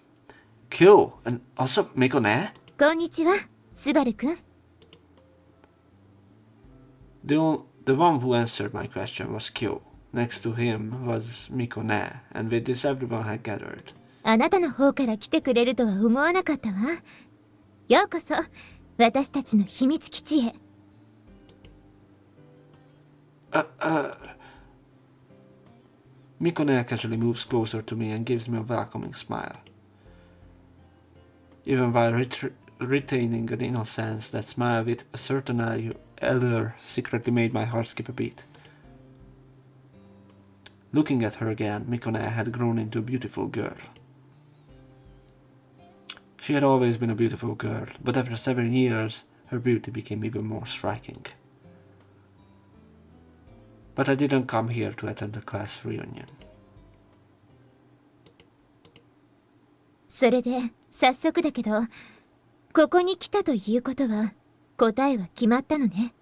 Cool. And also Mikone? こんにちは、スバルくん。The one who answered my question was Kyo. Next to him was Mikone, and with this everyone had gathered. あなたの方から来てくれるとは思わなかったわ。ようこそ、私たちの秘密基地へ。Mikone casually moves closer to me and gives me a welcoming smile. Even while retaining an innocence, that smile with a certain allure secretly made my heart skip a beat. Looking at her again, Mikone had grown into a beautiful girl. She had always been a beautiful girl, but after 7 years, her beauty became even more striking. But I didn't come here to attend the class reunion. それで、早速だけど、ここに来たということは、答えは決まったのね。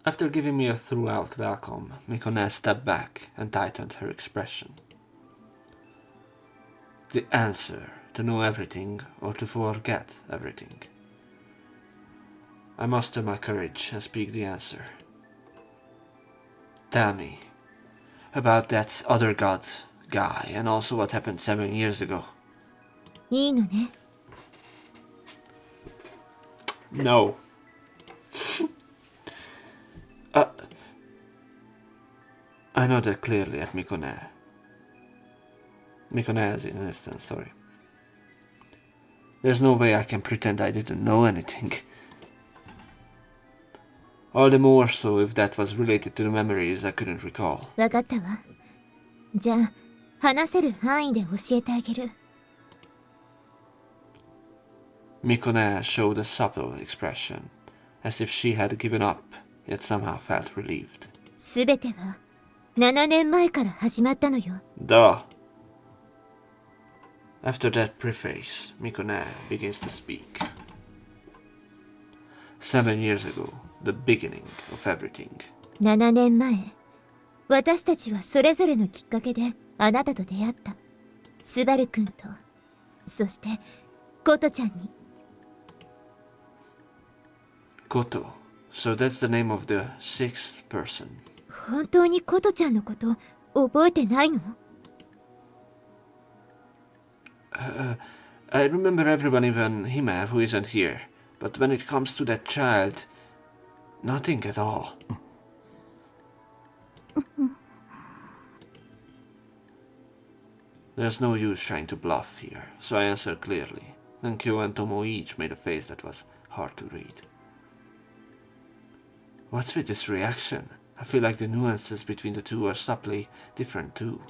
After giving me a throughout welcome, Mikone stepped back and tightened her expression. The answer, to know everything or to forget everything. I muster my courage and speak the answer. Tell me about that other god guy and also what happened 7 years ago. いいのね。No. I nodded clearly at Mikone. Mikone's insistence, sorry. There's no way I can pretend I didn't know anything. All the more so if that was related to the memories I couldn't recall. わかったわ。じゃあ、話せる範囲で教えてあげる。Mikone showed a subtle expression, as if she had given up, yet somehow felt relieved. すべては、7年前から始まったのよ。Duh. After that preface, Mikone begins to speak. 7 years ago, the beginning of everything. 7年前、私たちはそれぞれのきっかけであなたと出会った。スバル君と、そして、コトちゃんに。Koto. So that's the name of the 6th person. 本当にコトちゃんのこと覚えてないの？ I remember everyone, even Hime, who isn't here. But when it comes to that child, nothing at all. There's no use trying to bluff here, so I answered clearly. Then Kyo and Tomo each made a face that was hard to read. What's with this reaction? I feel like the nuances between the two are subtly different too.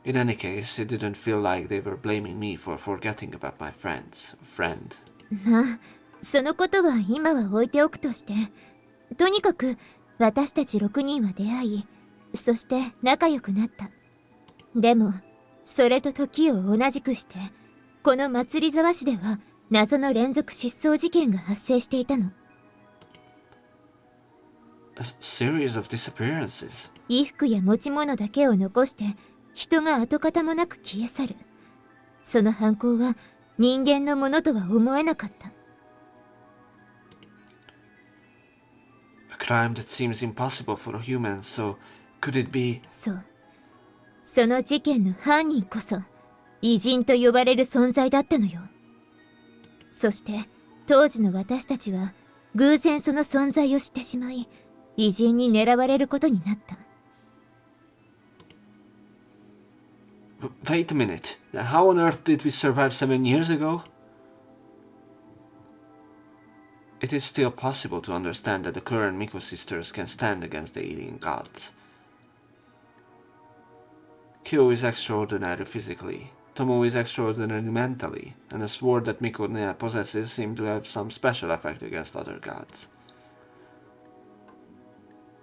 In any case, it didn't feel like they were blaming me for forgetting about my friend. まあ、そのことは今は置いておくとして、とにかく私たち6人は出会い、そして仲良くなった。でも、それと時を同じくして、この祭り沢市では謎の連続失踪事件が発生していたの。A series of disappearances. 衣服や持ち物だけを残して、人が跡形もなく消え去る。その犯行は人間のものとは思えなかった。A crime that seems impossible for a human, so could it be? そう。その事件の犯人こそ、偉人と呼ばれる存在だったのよ。そして、当時の私たちは、偶然その存在を知ってしまい、偉人に狙われることになった。Wait a minute. How on earth did we survive 7 years ago? It is still possible to understand that the current Miko sisters can stand against the alien gods. Kyo is extraordinary physically, Tomo is extraordinary mentally, and the sword that Miko possesses seems to have some special effect against other gods.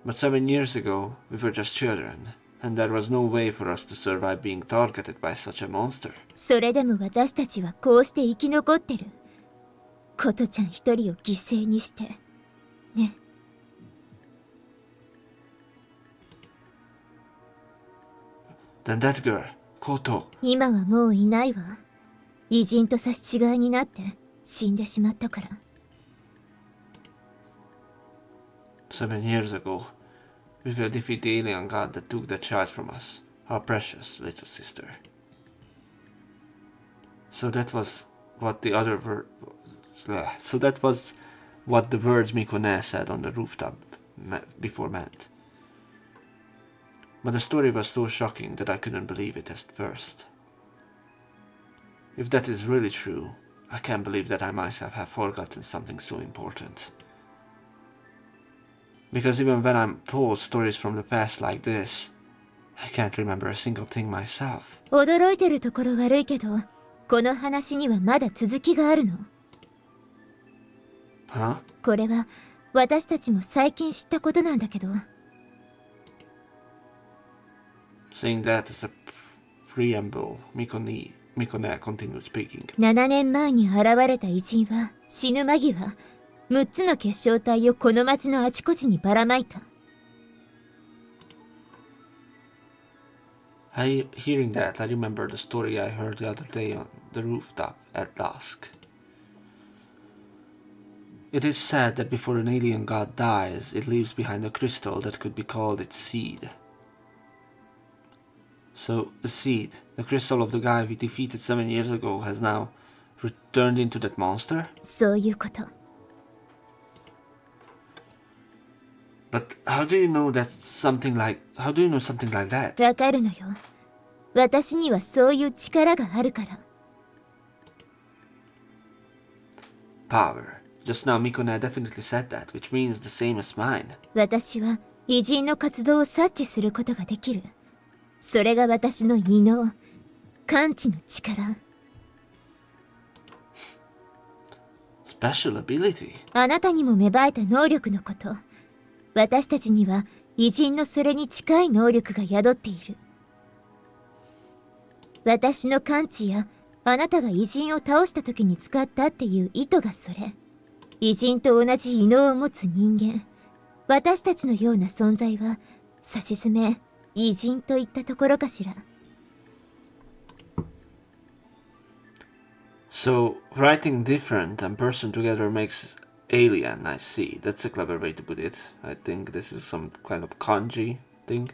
But 7 years ago, we were just children, and there was no way for us to survive being targeted by such a monster. それでも私たちはこうして生き残ってる。コトちゃん一人を犠牲にして。ね。Then that girl, Koto. 今はもういないわ。偉人と差し違いになって死んでしまったから。7 years ago, we will defeat the alien god that took the child from us, our precious little sister. So that was what the other So that was what the words Mikone said on the rooftop before meant. But the story was so shocking that I couldn't believe it at first. If that is really true, I can't believe that I myself have forgotten something so important. Because even when I'm told stories from the past like this, I can't remember a single thing myself. 驚いてるところ悪いけど、この話にはまだ続きがあるの。Huh? これは私たちも最近知ったことなんだけど。Saying that as a preamble, Mikone continued speaking. 7年前に現れた偉人は死ぬ間際、6つの結晶体をこの町のあちこちにばらまいた。Hearing that, I remember the story I heard the other day on the rooftop at dusk. It is said that before an alien god dies, it leaves behind a crystal that could be called its seed. So, the seed, the crystal of the guy we defeated 7 years ago, has now returned into that monster? そういうこと。But how do you know something like that? わかるのよ。私にはそういう力があるから。Power. Just now Mikone definitely said that, which means the same as mine. 私は偉人の活動を察知することができる。それが私の異能、感知の力。Special ability. あなたにも芽生えた能力のこと。私たちには偉人のそれに近い能力が宿っている。私の感知やあなたが偉人を倒した時に使ったっていう意図がそれ。偉人と同じ異能を持つ人間、私たちのような存在は、さしずめ偉人といったところかしら。So, writing different and person together makes alien, I see. That's a clever way to put it. I think this is some kind of kanji thing.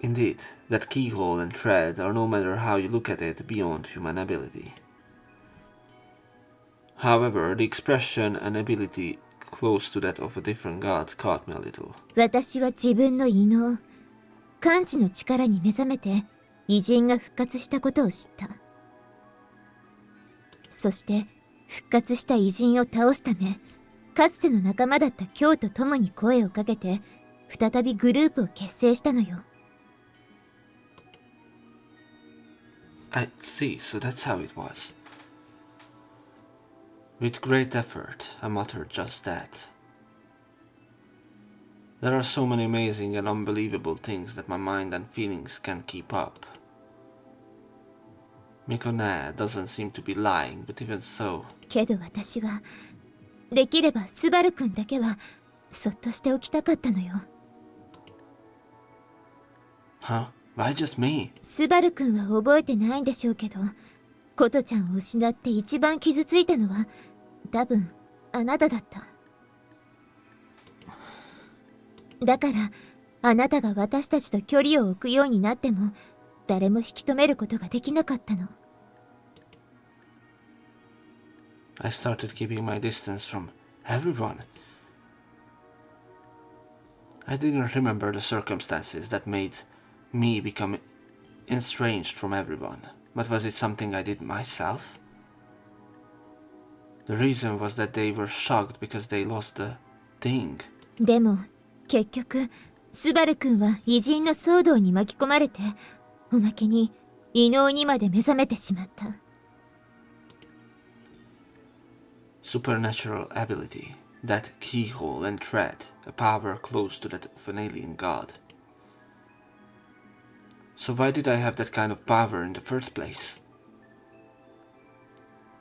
Indeed, that keyhole and thread are, no matter how you look at it, beyond human ability. However, the expression and ability close to that of a different god caught me a little. 私は自分の異能、感知の力に目覚めて、偉人が復活したことを知った。そして、復活した偉人を倒すため、かつての仲間だった京と共に声をかけて、再びグループを結成したのよ。I see, so that's how it was. With great effort, I muttered just that. There are so many amazing and unbelievable things that my mind and feelings can't keep up. Mikone doesn't seem to be lying, but even so... けど私は、できればスバル君だけは、そっとしておきたかったのよ。Huh? Why just me? スバル君は覚えてないんでしょうけど、コトちゃんを失って一番傷ついたのは、多分あなただった。だから、あなたが私たちと距離を置くようになっても、誰も引き止めることができなかったの。I started keeping my distance from everyone. I didn't remember the circumstances that made me become estranged from everyone. But was it something I did myself? The reason was that they were shocked because they lost the thing. でも、結局、スバル君は偉人の騒動に巻き込まれて、おまけに異能にまで目覚めてしまった。Supernatural ability, that keyhole and thread, a power close to that of an alien god. So why did I have that kind of power in the first place?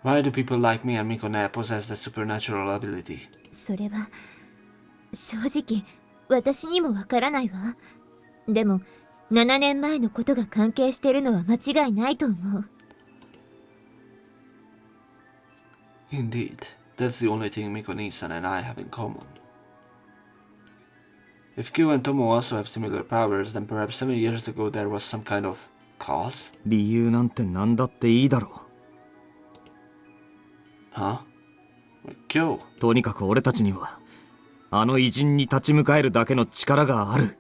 Why do people like me and Mikone possess the supernatural ability? それは、正直、私にもわからないわ。でも、7年前のことが関係してるのは間違いないと思う。Indeed, that's the only thing Miko-san and I have in common. If Q and Tomo also have similar powers, then perhaps 7 years ago there was some kind of cause? 理由なんて何だっていいだろ Huh? Q? とにかく俺たちにはあの偉人に立ち向かえるだけの力がある。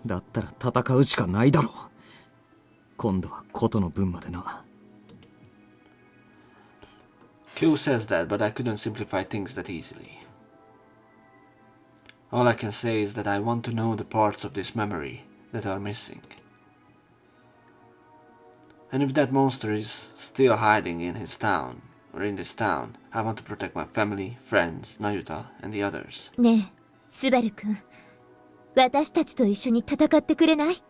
だったら戦うしかないだろう。今度はことの分までな。Q says that, but I couldn't simplify things that easily. All I can say is that I want to know the parts of this memory that are missing. And if that monster is still hiding in his town, or in this town, I want to protect my family, friends, Nayuta, and the others. ねえ、スバル君。私たちと一緒に戦ってくれない？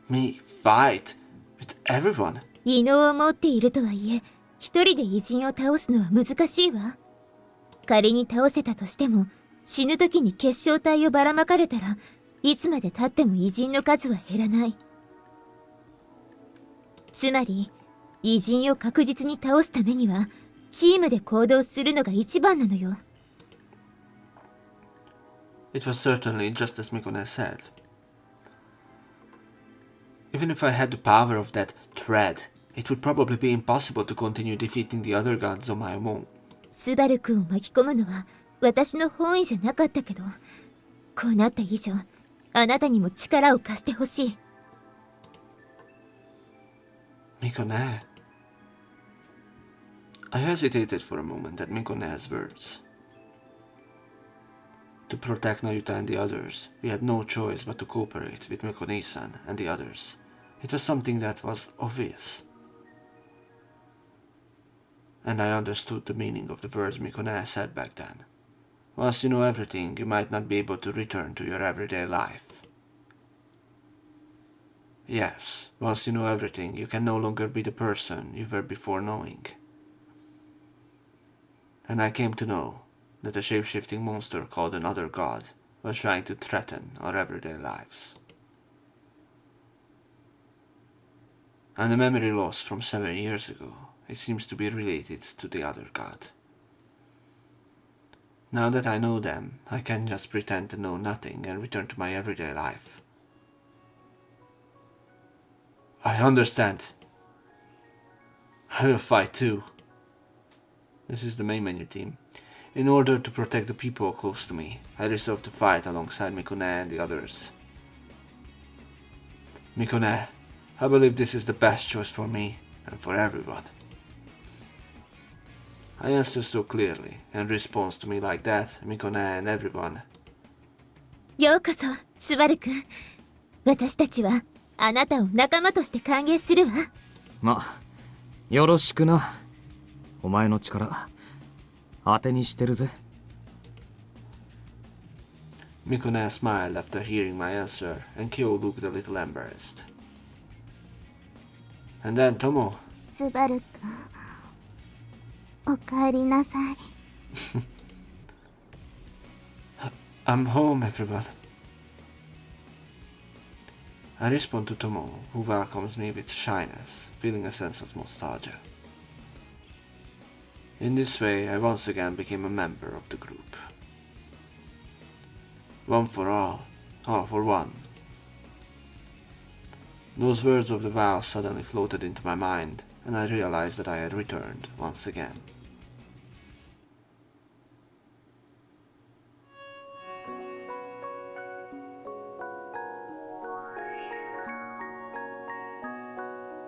Me fight with everyone? 異能を持っているとはいえ、一人で偉人を倒すのは難しいわ。仮に倒せたとしても、死ぬ時に結晶体をばらまかれたらいつまで経っても偉人の数は減らない。つまり偉人を確実に倒すためにはチームで行動するのが一番なのよ。It was certainly just as Mikone said. Even if I had the power of that thread, it would probably be impossible to continue defeating the other gods on my own. スバル君を巻き込むのは私の本意じゃなかったけど、こうなった以上、あなたにも力を貸してほしい。Mikone. I hesitated for a moment at Mikone's words. To protect Nayuta and the others, we had no choice but to cooperate with Mikone-san and the others. It was something that was obvious. And I understood the meaning of the words Mikone said back then. Once you know everything, you might not be able to return to your everyday life. Yes, once you know everything, you can no longer be the person you were before knowing. And I came to know that a shape-shifting monster called another god was trying to threaten our everyday lives. And the memory lost from 7 years ago, it seems to be related to the other god. Now that I know them, I can't just pretend to know nothing and return to my everyday life. I understand. I will fight too. This is the main menu team. In order to protect the people close to me, I resolved to fight alongside Mikone and the others. Mikone, I believe this is the best choice for me and for everyone. I answer so clearly, and responds to me like that, Mikone and everyone. ようこそ、スバル君。私たちはあなたを仲間として歓迎するわ。ま、よろしくな。お前の力、当てにしてるぜ。Mikone smiled after hearing my answer, and Kyo looked a little embarrassed. And then Tomo. スバル君、おかえりなさい。I'm home, everyone. I respond to Tomo, who welcomes me with shyness, feeling a sense of nostalgia. In this way, I once again became a member of the group. One for all for one. Those words of the vow suddenly floated into my mind, and I realized that I had returned once again.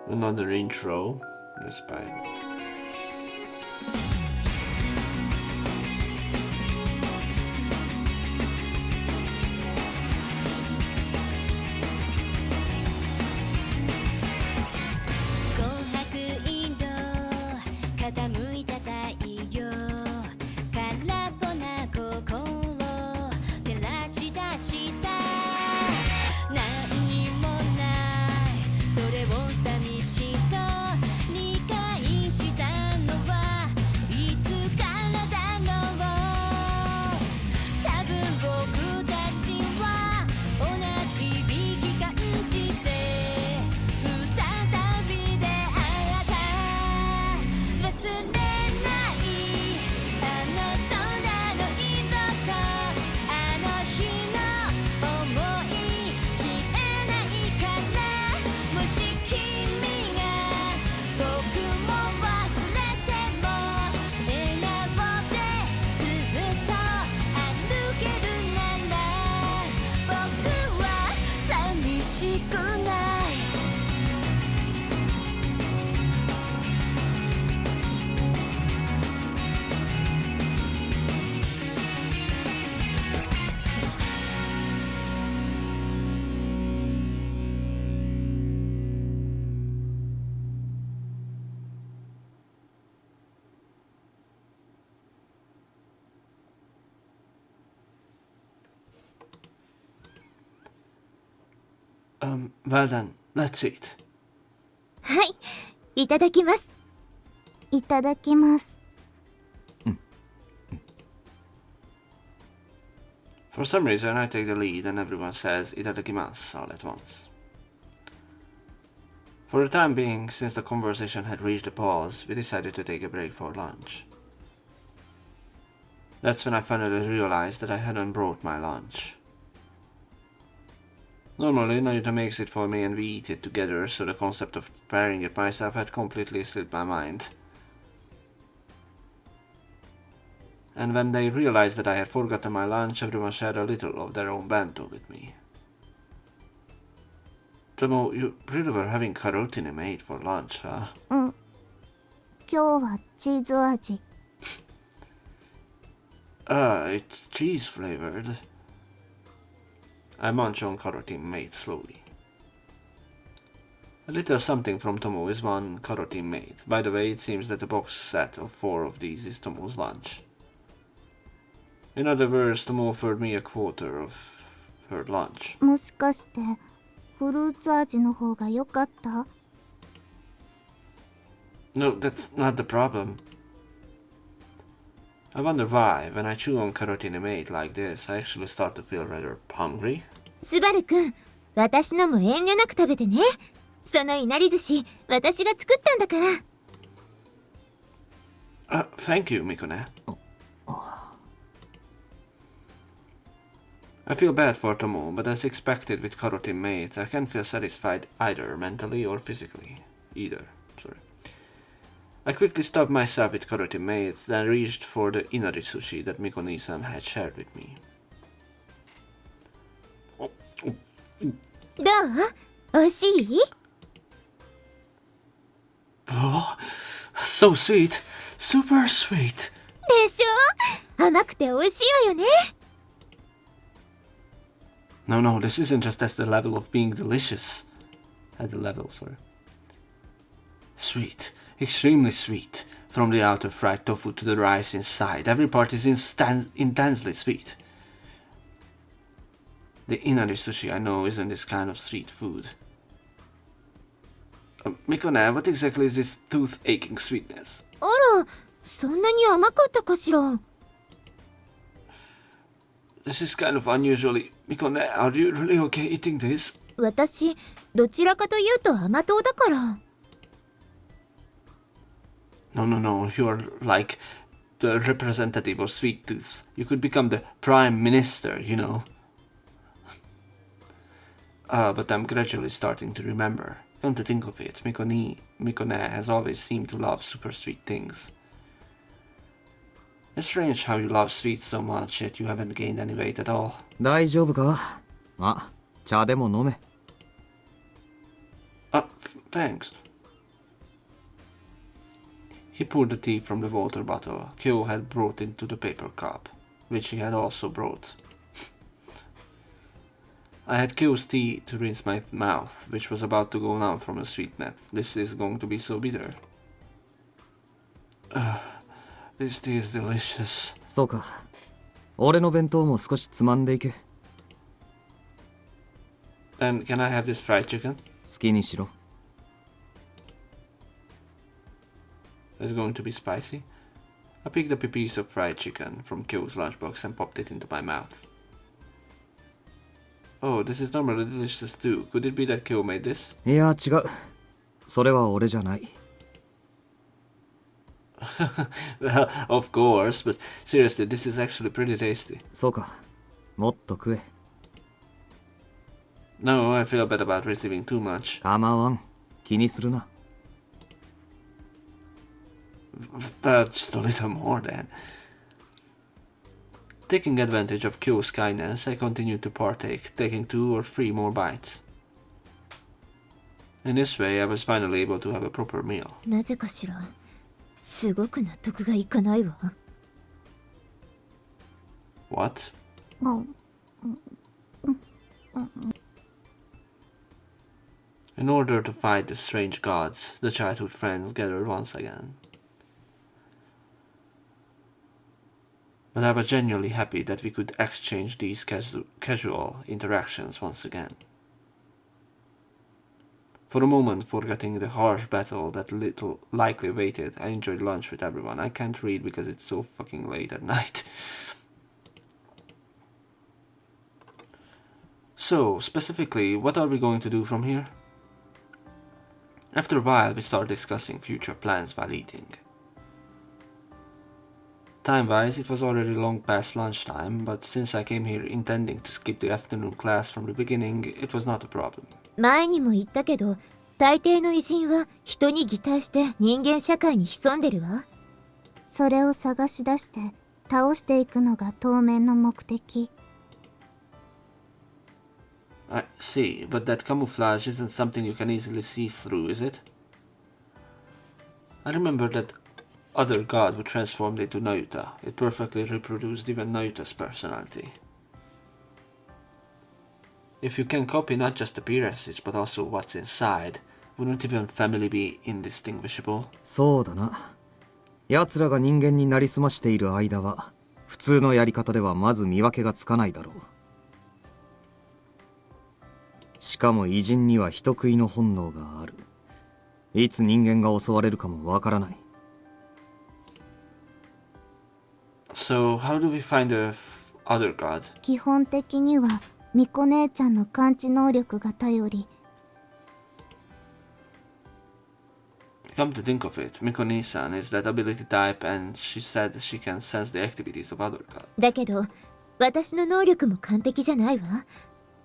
Another intro, despite. しくない Well then, let's eat. はい、いただきます。いただきます。 For some reason, I take the lead and everyone says itadakimasu all at once. For the time being, since the conversation had reached a pause, we decided to take a break for lunch. That's when I finally realized that I hadn't brought my lunch. Normally, Narita makes it for me and we eat it together, so the concept of preparing it myself had completely slipped my mind. And when they realized that I had forgotten my lunch, everyone shared a little of their own bento with me. Tomo, you really were having carotene made for lunch, huh? うん。今日はチーズ味。It's cheese flavored. I munch on carotene made slowly. A little something from Tomo is one carotene made. By the way, it seems that a box set of 4 of these is Tomo's lunch. In other words, Tomo offered me a quarter of her lunch. もしかしてフルーツ味の方が良かった？ No, that's not the problem. I wonder why, when I chew on carotene made like this, I actually start to feel rather hungry. スバルくん、私のも遠慮なく食べてね。そのいなり寿司、私が作ったんだから。Thank you, Mikone. I feel bad for Tomo, but as expected with carotene made, I can't feel satisfied either mentally or physically. I quickly stuffed myself with carotene made, then reached for the inari sushi that Mikone-san had shared with me. どう？美味しい？ Oh, so sweet! Super sweet! でしょ？甘くて美味しいわよね。No, this isn't just at the level of being delicious. Sweet. Extremely sweet. From the outer fried tofu to the rice inside, every part is intensely sweet. The inari sushi I know isn't this kind of street food. Mikone, what exactly is this tooth-aching sweetness? あら、そんなに甘かったかしら。This is kind of unusually... Mikone, are you really okay eating this? 私、どちらかというと甘党だから。No, you're like the representative of sweet tooth. You could become the prime minister, you know. But I'm gradually starting to remember. Come to think of it, Mikone has always seemed to love super sweet things. It's strange how you love sweets so much, yet you haven't gained any weight at all. 大丈夫か？あ、茶でも飲め。Thanks. He poured the tea from the water bottle Kyo had brought into the paper cup, which he had also brought. I had Kyo's tea to rinse my mouth, which was about to go numb from the sweetness. This is going to be so bitter. This tea is delicious. そうか。俺の弁当も少しつまんでいけ。Then can I have this fried chicken? 好きにしろ。It's going to be spicy. I picked up a piece of fried chicken from Kyo's lunchbox and popped it into my mouth. Oh, this is normally delicious too. Could it be that Kyo made this? いや、違う。それは俺じゃない。Well, of course, but seriously, this is actually pretty tasty. そうか。もっと食え。No, I feel bad about receiving too much. 構わん。気にするな。But just a little more then. Taking advantage of Kyo's kindness, I continued to partake, taking 2 or 3 more bites. In this way, I was finally able to have a proper meal. なぜかしら、すごく納得がいかないわ。What? もう In order to fight the strange gods, the childhood friends gathered once again. But I was genuinely happy that we could exchange these casual interactions once again. For a moment, forgetting the harsh battle that little likely waited, I enjoyed lunch with everyone. I can't read because it's so fucking late at night. So, specifically, what are we going to do from here? After a while, we start discussing future plans while eating. Time-wise, it was already long past lunchtime, but since I came here intending to skip the afternoon class from the beginning, it was not a problem. 前にも言ったけど、大抵の偉人は人に擬態して人間社会に潜んでるわ。それを探し出して倒していくのが当面の目的。I see, but that camouflage isn't something you can easily see through, is it? I remember that other god who transformed into Nayuta. It perfectly reproduced even Nayuta's personality. If you can copy not just appearances, but also what's inside, wouldn't even family be indistinguishable? そうだな。奴らが人間になりすましている間は、普通のやり方ではまず見分けがつかないだろう。しかも偉人には人食いの本能がある。いつ人間が襲われるかもわからない。So, how do we find the other god? 基本的にはミコ姉ちゃんの感知能力が頼り。Come to think of it, Miko-Nisan is that ability type and she said she can sense the activities of other gods. だけど、私の能力も完璧じゃないわ。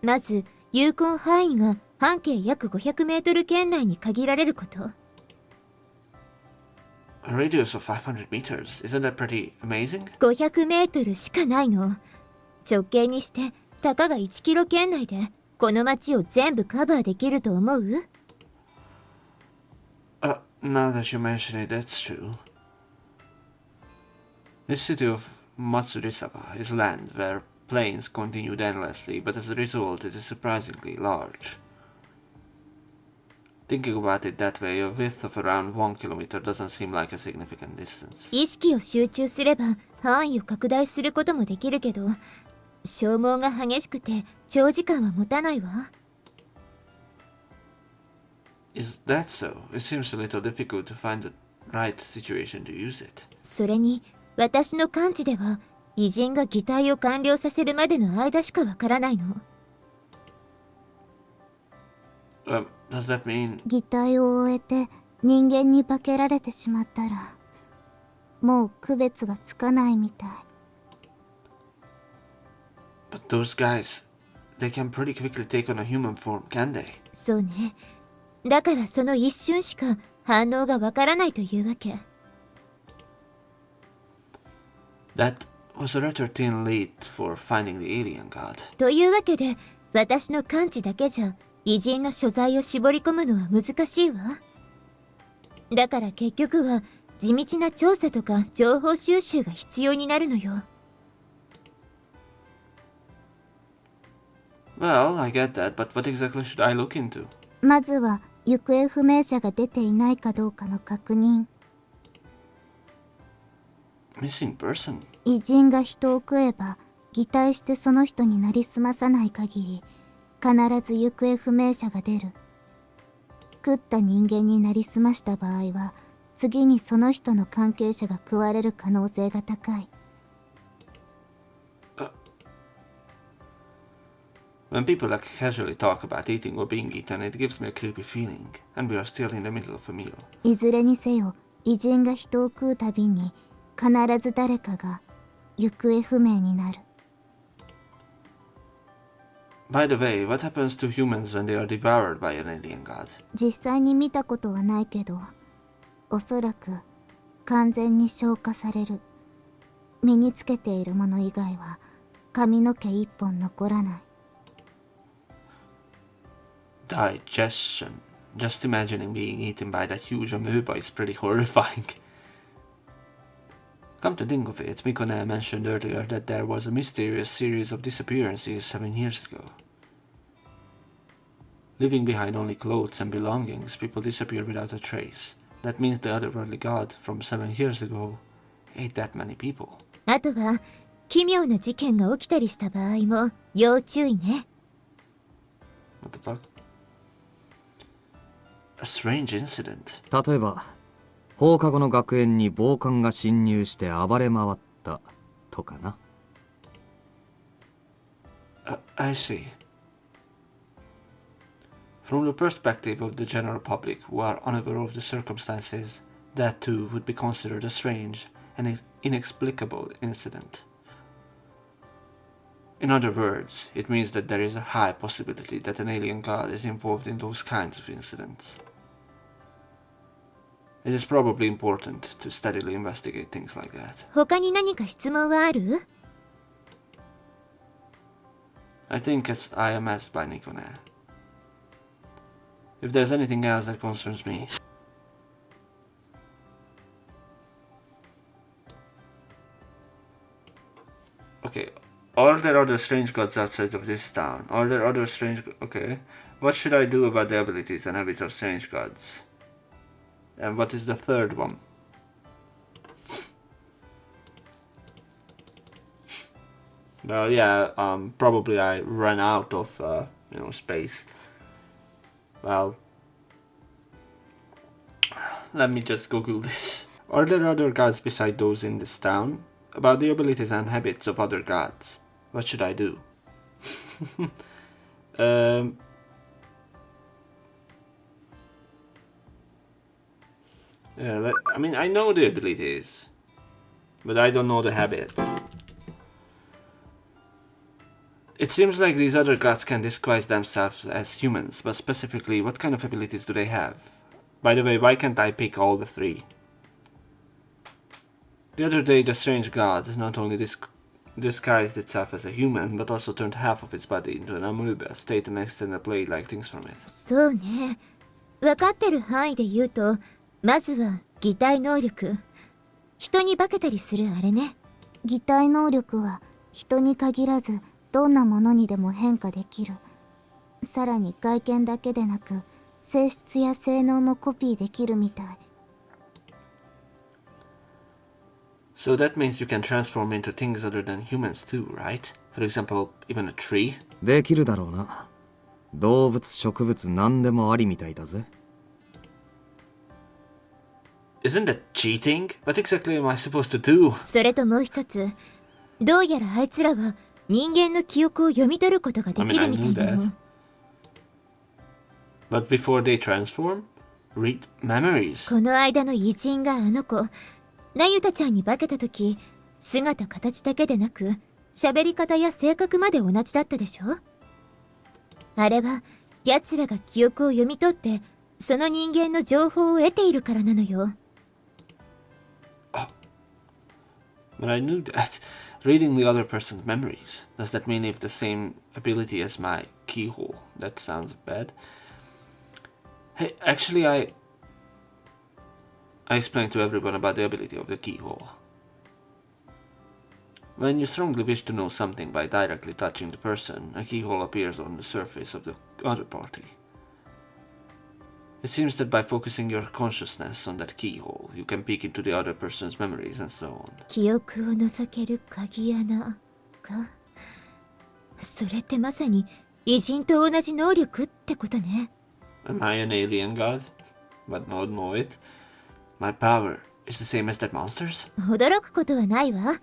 まず、有根範囲が半径約500メートル圏内に限られること。A radius of 500 meters, isn't that pretty amazing? 500メートルしかないの。直径にして、たかが1キロ圏内で、この街を全部カバーできると思う？ Now that you mention it, that's true. This city of Matsurisaba is land where plains continued endlessly, but as a result it is surprisingly large. Thinking about it that way, a width of around 1 kilometer doesn't seem like a significant distance. 意識を集中すれば範囲を拡大することもできるけど、消耗が激しくて長時間は持たないわ。Is that so? It seems a little difficult to find the right situation to use it. それに、私の感知では、偉人が擬態を完了させるまでの間しかわからないの。Does that mean... 擬態を終えて人間に化けられてしまったら、もう区別がつかないみたい。But those guys, they can pretty quickly take on a human form, can they? そうね。だからその一瞬しか反応がわからないというわけ。That was a rather thin lead for finding the alien god. というわけで、私の感知だけじゃ偉人の所在を絞り込むのは難しいわ。だから結局は地道な調査とか情報収集が必要になるのよ。Well, I get that, but what exactly should I look into? まずは行方不明者が出ていないかどうかの確認。Missing person? 偉人が人を食えば擬態してその人になりすまさない限り必ず行方不明者が出る。食った人間になりすました場合は次にその人の関係者が食われる可能性が高い。When people like casually talk about eating or being eaten, it gives me a creepy feeling, and we are still in the middle of a meal. いずれにせよ偉人が人を食うたびに必ず誰かが行方不明になる。By the way, what happens to humans when they are devoured by an alien god? 実際に見たことはないけど、おそらく完全に消化される。身につけているもの以外は髪の毛一本残らない。Digestion. Just imagining being eaten by that huge amoeba is pretty horrifying. Come to think of it, Mikone mentioned earlier that there was a mysterious series of disappearances 7 years ago. Leaving behind only clothes and belongings, people disappear without a trace. That means the otherworldly god from 7 years ago ate that many people. あとは奇妙な事件が起きたりした場合も要注意ね。 What the fuck? A strange incident. 例えば放課後の学園に暴漢が侵入して暴れ回ったとかな。I see. From the perspective of the general public who are unaware of the circumstances, that too would be considered a strange and inexplicable incident. In other words, it means that there is a high possibility that an alien god is involved in those kinds of incidents. It is probably important to steadily investigate things like that. 他に何か質問はある？ I think as I am asked by Nikone. If there's anything else that concerns me. Okay, are there other strange gods outside of this town? Are there other strange... Okay. What should I do about the abilities and habits of strange gods? And what is the third one? Well, yeah, probably I ran out of, space. Well, let me just Google this. Are there other gods beside those in this town? About the abilities and habits of other gods. What should I do? Yeah, I mean, I know the abilities, but I don't know the habits. It seems like these other gods can disguise themselves as humans, but specifically, what kind of abilities do they have? By the way, why can't I pick all the 3? The other day, the strange god not only disguised itself as a human, but also turned half of its body into an amoeba, state and extended blade-like things from it. そうね。分かってる範囲で言うと、まずは擬態能力。人に化けたりするあれね。擬態能力は人に限らずどんなものにでも変化できる。さらに外見だけでなく性質や性能もコピーできるみたい。So that means you can transform into things other than humans too, right? For example, even a tree? できるだろうな。動物植物何でもありみたいだぜ。Isn't that cheating? What exactly am I supposed to do? それともう一つ、どうやらあいつらは人間の記憶を読み取ることができるみたいなの。But before they transform, read memories. この間の偉人があの子、なゆたちゃんに化けた時、姿形だけでなく、喋り方や性格まで同じだったでしょ？あれは、奴らが記憶を読み取って、その人間の情報を得ているからなのよ。But I knew that. Reading the other person's memories. Does that mean if the same ability as my keyhole? That sounds bad. Hey, actually I explained to everyone about the ability of the keyhole. When you strongly wish to know something by directly touching the person, a keyhole appears on the surface of the other party. It seems that by focusing your consciousness on that keyhole, you can peek into the other person's memories and so on. 記憶を覗ける鍵穴か。それってまさに偉人と同じ能力ってことね。Am I an alien god? But not know it. My power is the same as that monster's? 驚くことはないわ。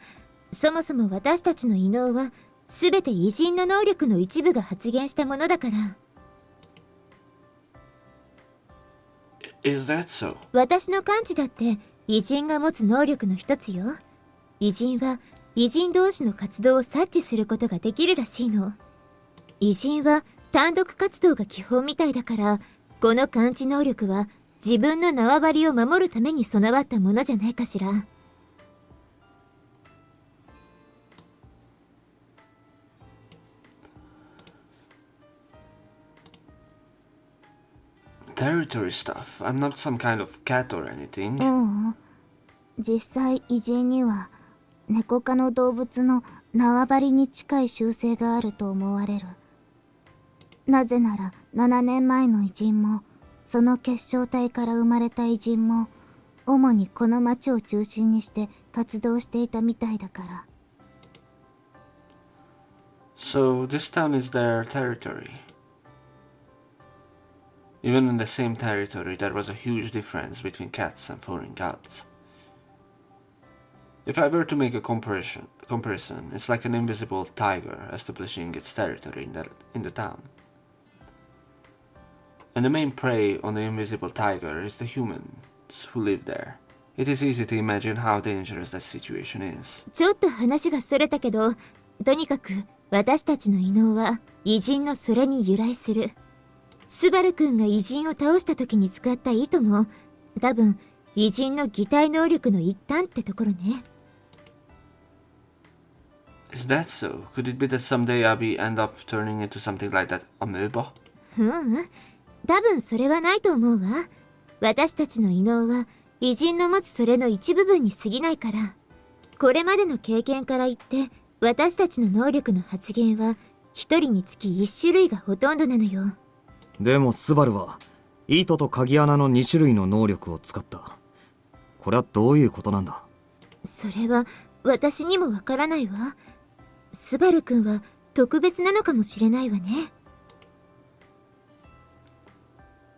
そもそも私たちの異能は全て偉人の能力の一部が発現したものだから。Is that so? 私の感知だって偉人が持つ能力の一つよ。偉人は偉人同士の活動を察知することができるらしいの。偉人は単独活動が基本みたいだから、この感知能力は自分の縄張りを守るために備わったものじゃないかしら。territory stuff. I'm not some kind of cat or anything. 実際偉人には猫科の動物の縄張りに近い習性があると思われる。なぜなら7年前の偉人もその結晶体から生まれた偉人も主にこの町を中心にして活動していたみたいだから。So this town is their territory. Even in the same territory, there was a huge difference between cats and foreign gods. If I were to make a comparison, it's like an invisible tiger establishing its territory in the town. And the main prey on the invisible tiger is the humans who live there. It is easy to imagine how dangerous that situation is. ちょっと話がそれたけど、とにかく私たちの異能は偉人のそれに由来する。スバル君が偉人を倒した時に使った糸も多分偉人の擬態能力の一端ってところね。Is that so? Could it be that someday Abby end up turning into something like that amoeba? 多分それはないと思うわ。私たちの異能は偉人の持つそれの一部分に過ぎないから。これまでの経験から言って私たちの能力の発現は一人につき一種類がほとんどなのよ。でもスバルは糸と鍵穴の2種類の能力を使った。これはどういうことなんだ？それは私にもわからないわ。スバル君は特別なのかもしれないわね。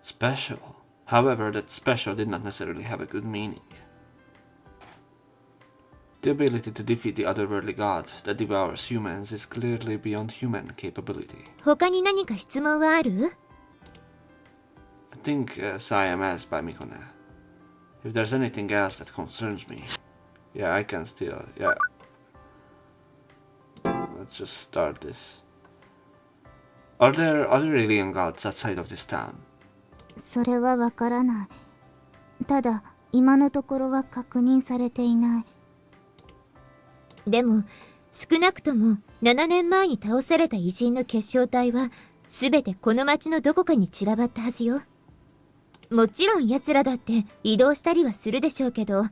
Special. However, that special did not necessarily have a good meaning. The ability to defeat the otherworldly god that devours humans is clearly beyond human capability. 他に何か質問はある？ I think, as I am asked by Mikone, if there's anything else that concerns me, yeah, I can still, yeah. Let's just start this. Are there other alien gods outside of this town? それはわからない。ただ今のところは確認されていない。でも少なくとも7年前に倒された偉人の結晶体は全てこの町のどこかに散らばったはずよ。もちろん奴らだって移動したりはするでしょうけど、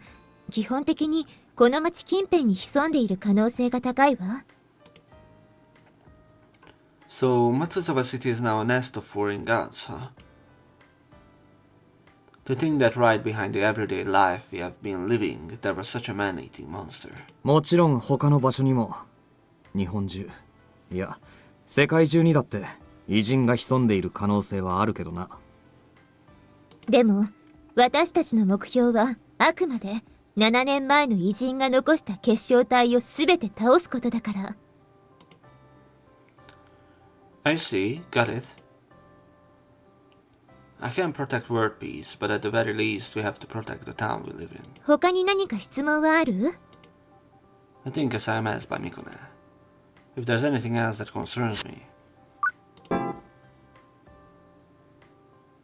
基本的にこの町近辺に潜んでいる可能性が高いわ。So, Matsuzawa City is now a nest of foreign gods, huh? To think that right behind the everyday life we have been living, there was such a man-eating monster. もちろん他の場所にも、日本中、いや、世界中にだって偉人が潜んでいる可能性はあるけどな。でも私たちの目標はあくまで7年前の偉人が残した結晶体を全て倒すことだから。I see, got it. I can protect world peace, but at the very least we have to protect the town we live in. 他に何か質問はある？ I think as I am asked by Mikone, if there's anything else that concerns me.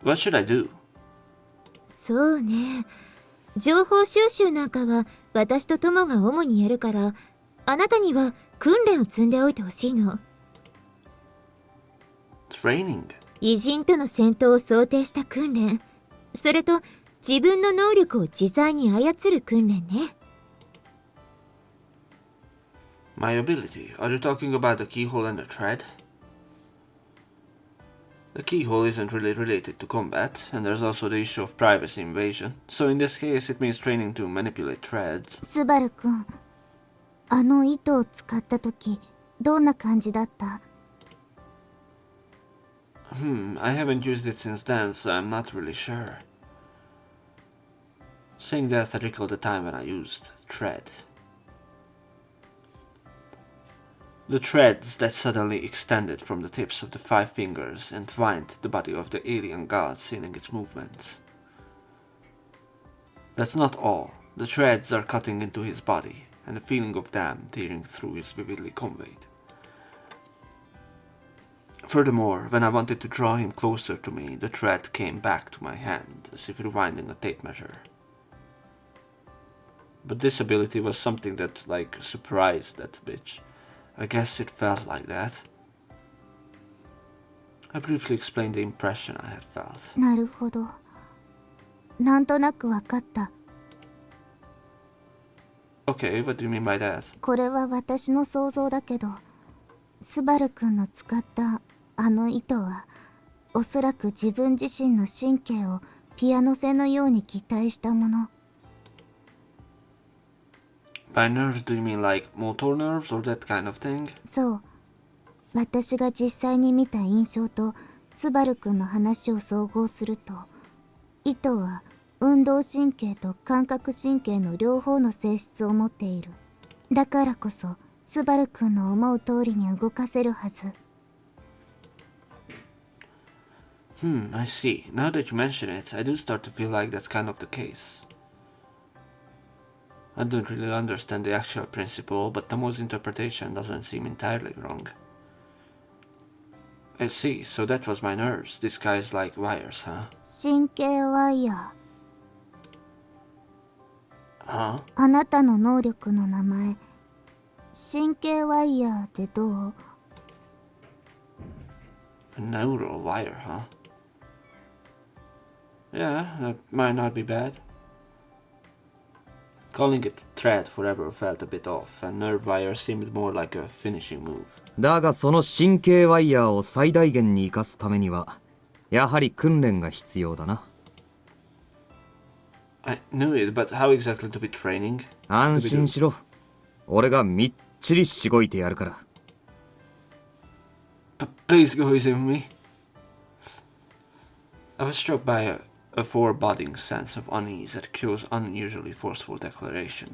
What should I do? そうね。情報収集なんかは私と友が主にやるから、あなたには訓練を積んでおいてほしいの。Training? 偉人との戦闘を想定した訓練。それと自分の能力を自在に操る訓練ね。My ability? Are you talking about the keyhole and the thread? The keyhole isn't really related to combat, and there's also the issue of privacy invasion. So in this case, it means training to manipulate threads. スバル君、あの糸を使った時どんな感じだった？ I haven't used it since then, so I'm not really sure. Saying that, I recall the time when I used thread. The threads that suddenly extended from the tips of the 5 fingers entwined the body of the alien god, sealing its movements. That's not all. The threads are cutting into his body, and the feeling of them tearing through is vividly conveyed. Furthermore, when I wanted to draw him closer to me, the thread came back to my hand, as if rewinding a tape measure. But this ability was something that, like, surprised that bitch. I guess it felt like that. I briefly explained the impression I had felt. なるほど。なんとなくわかった。Okay, what do you mean by that? これは私の想像だけど、スバル君の使ったあの糸は、おそらく自分自身の神経をピアノ線のように擬態したもの。By nerves, do you mean like motor nerves or that kind of thing? そう。私が実際に見た印象とスバル君の話を総合すると、糸は運動神経と感覚神経の両方の性質を持っている。だからこそスバル君の思う通りに動かせるはず。I see. Now that you mention it, I do start to feel like that's kind of the case. I don't really understand the actual principle, but Tomo's interpretation doesn't seem entirely wrong. I see, so that was my nerves, disguised like wires, huh? 神経ワイヤー。Huh? あなたの能力の名前、神経ワイヤーでどう？ A neural wire, huh? Yeah, that might not be bad. Calling it thread forever felt a bit off, and nerve wire seemed more like a finishing move. だがその神経ワイヤーを最大限に生かすためにはやはり訓練が必要だな。I knew it, but how exactly to be training? 安心しろ。俺がみっちりしごいてやるから。Please go easy with me. I was struck by a foreboding sense of unease at Kyo's unusually forceful declaration.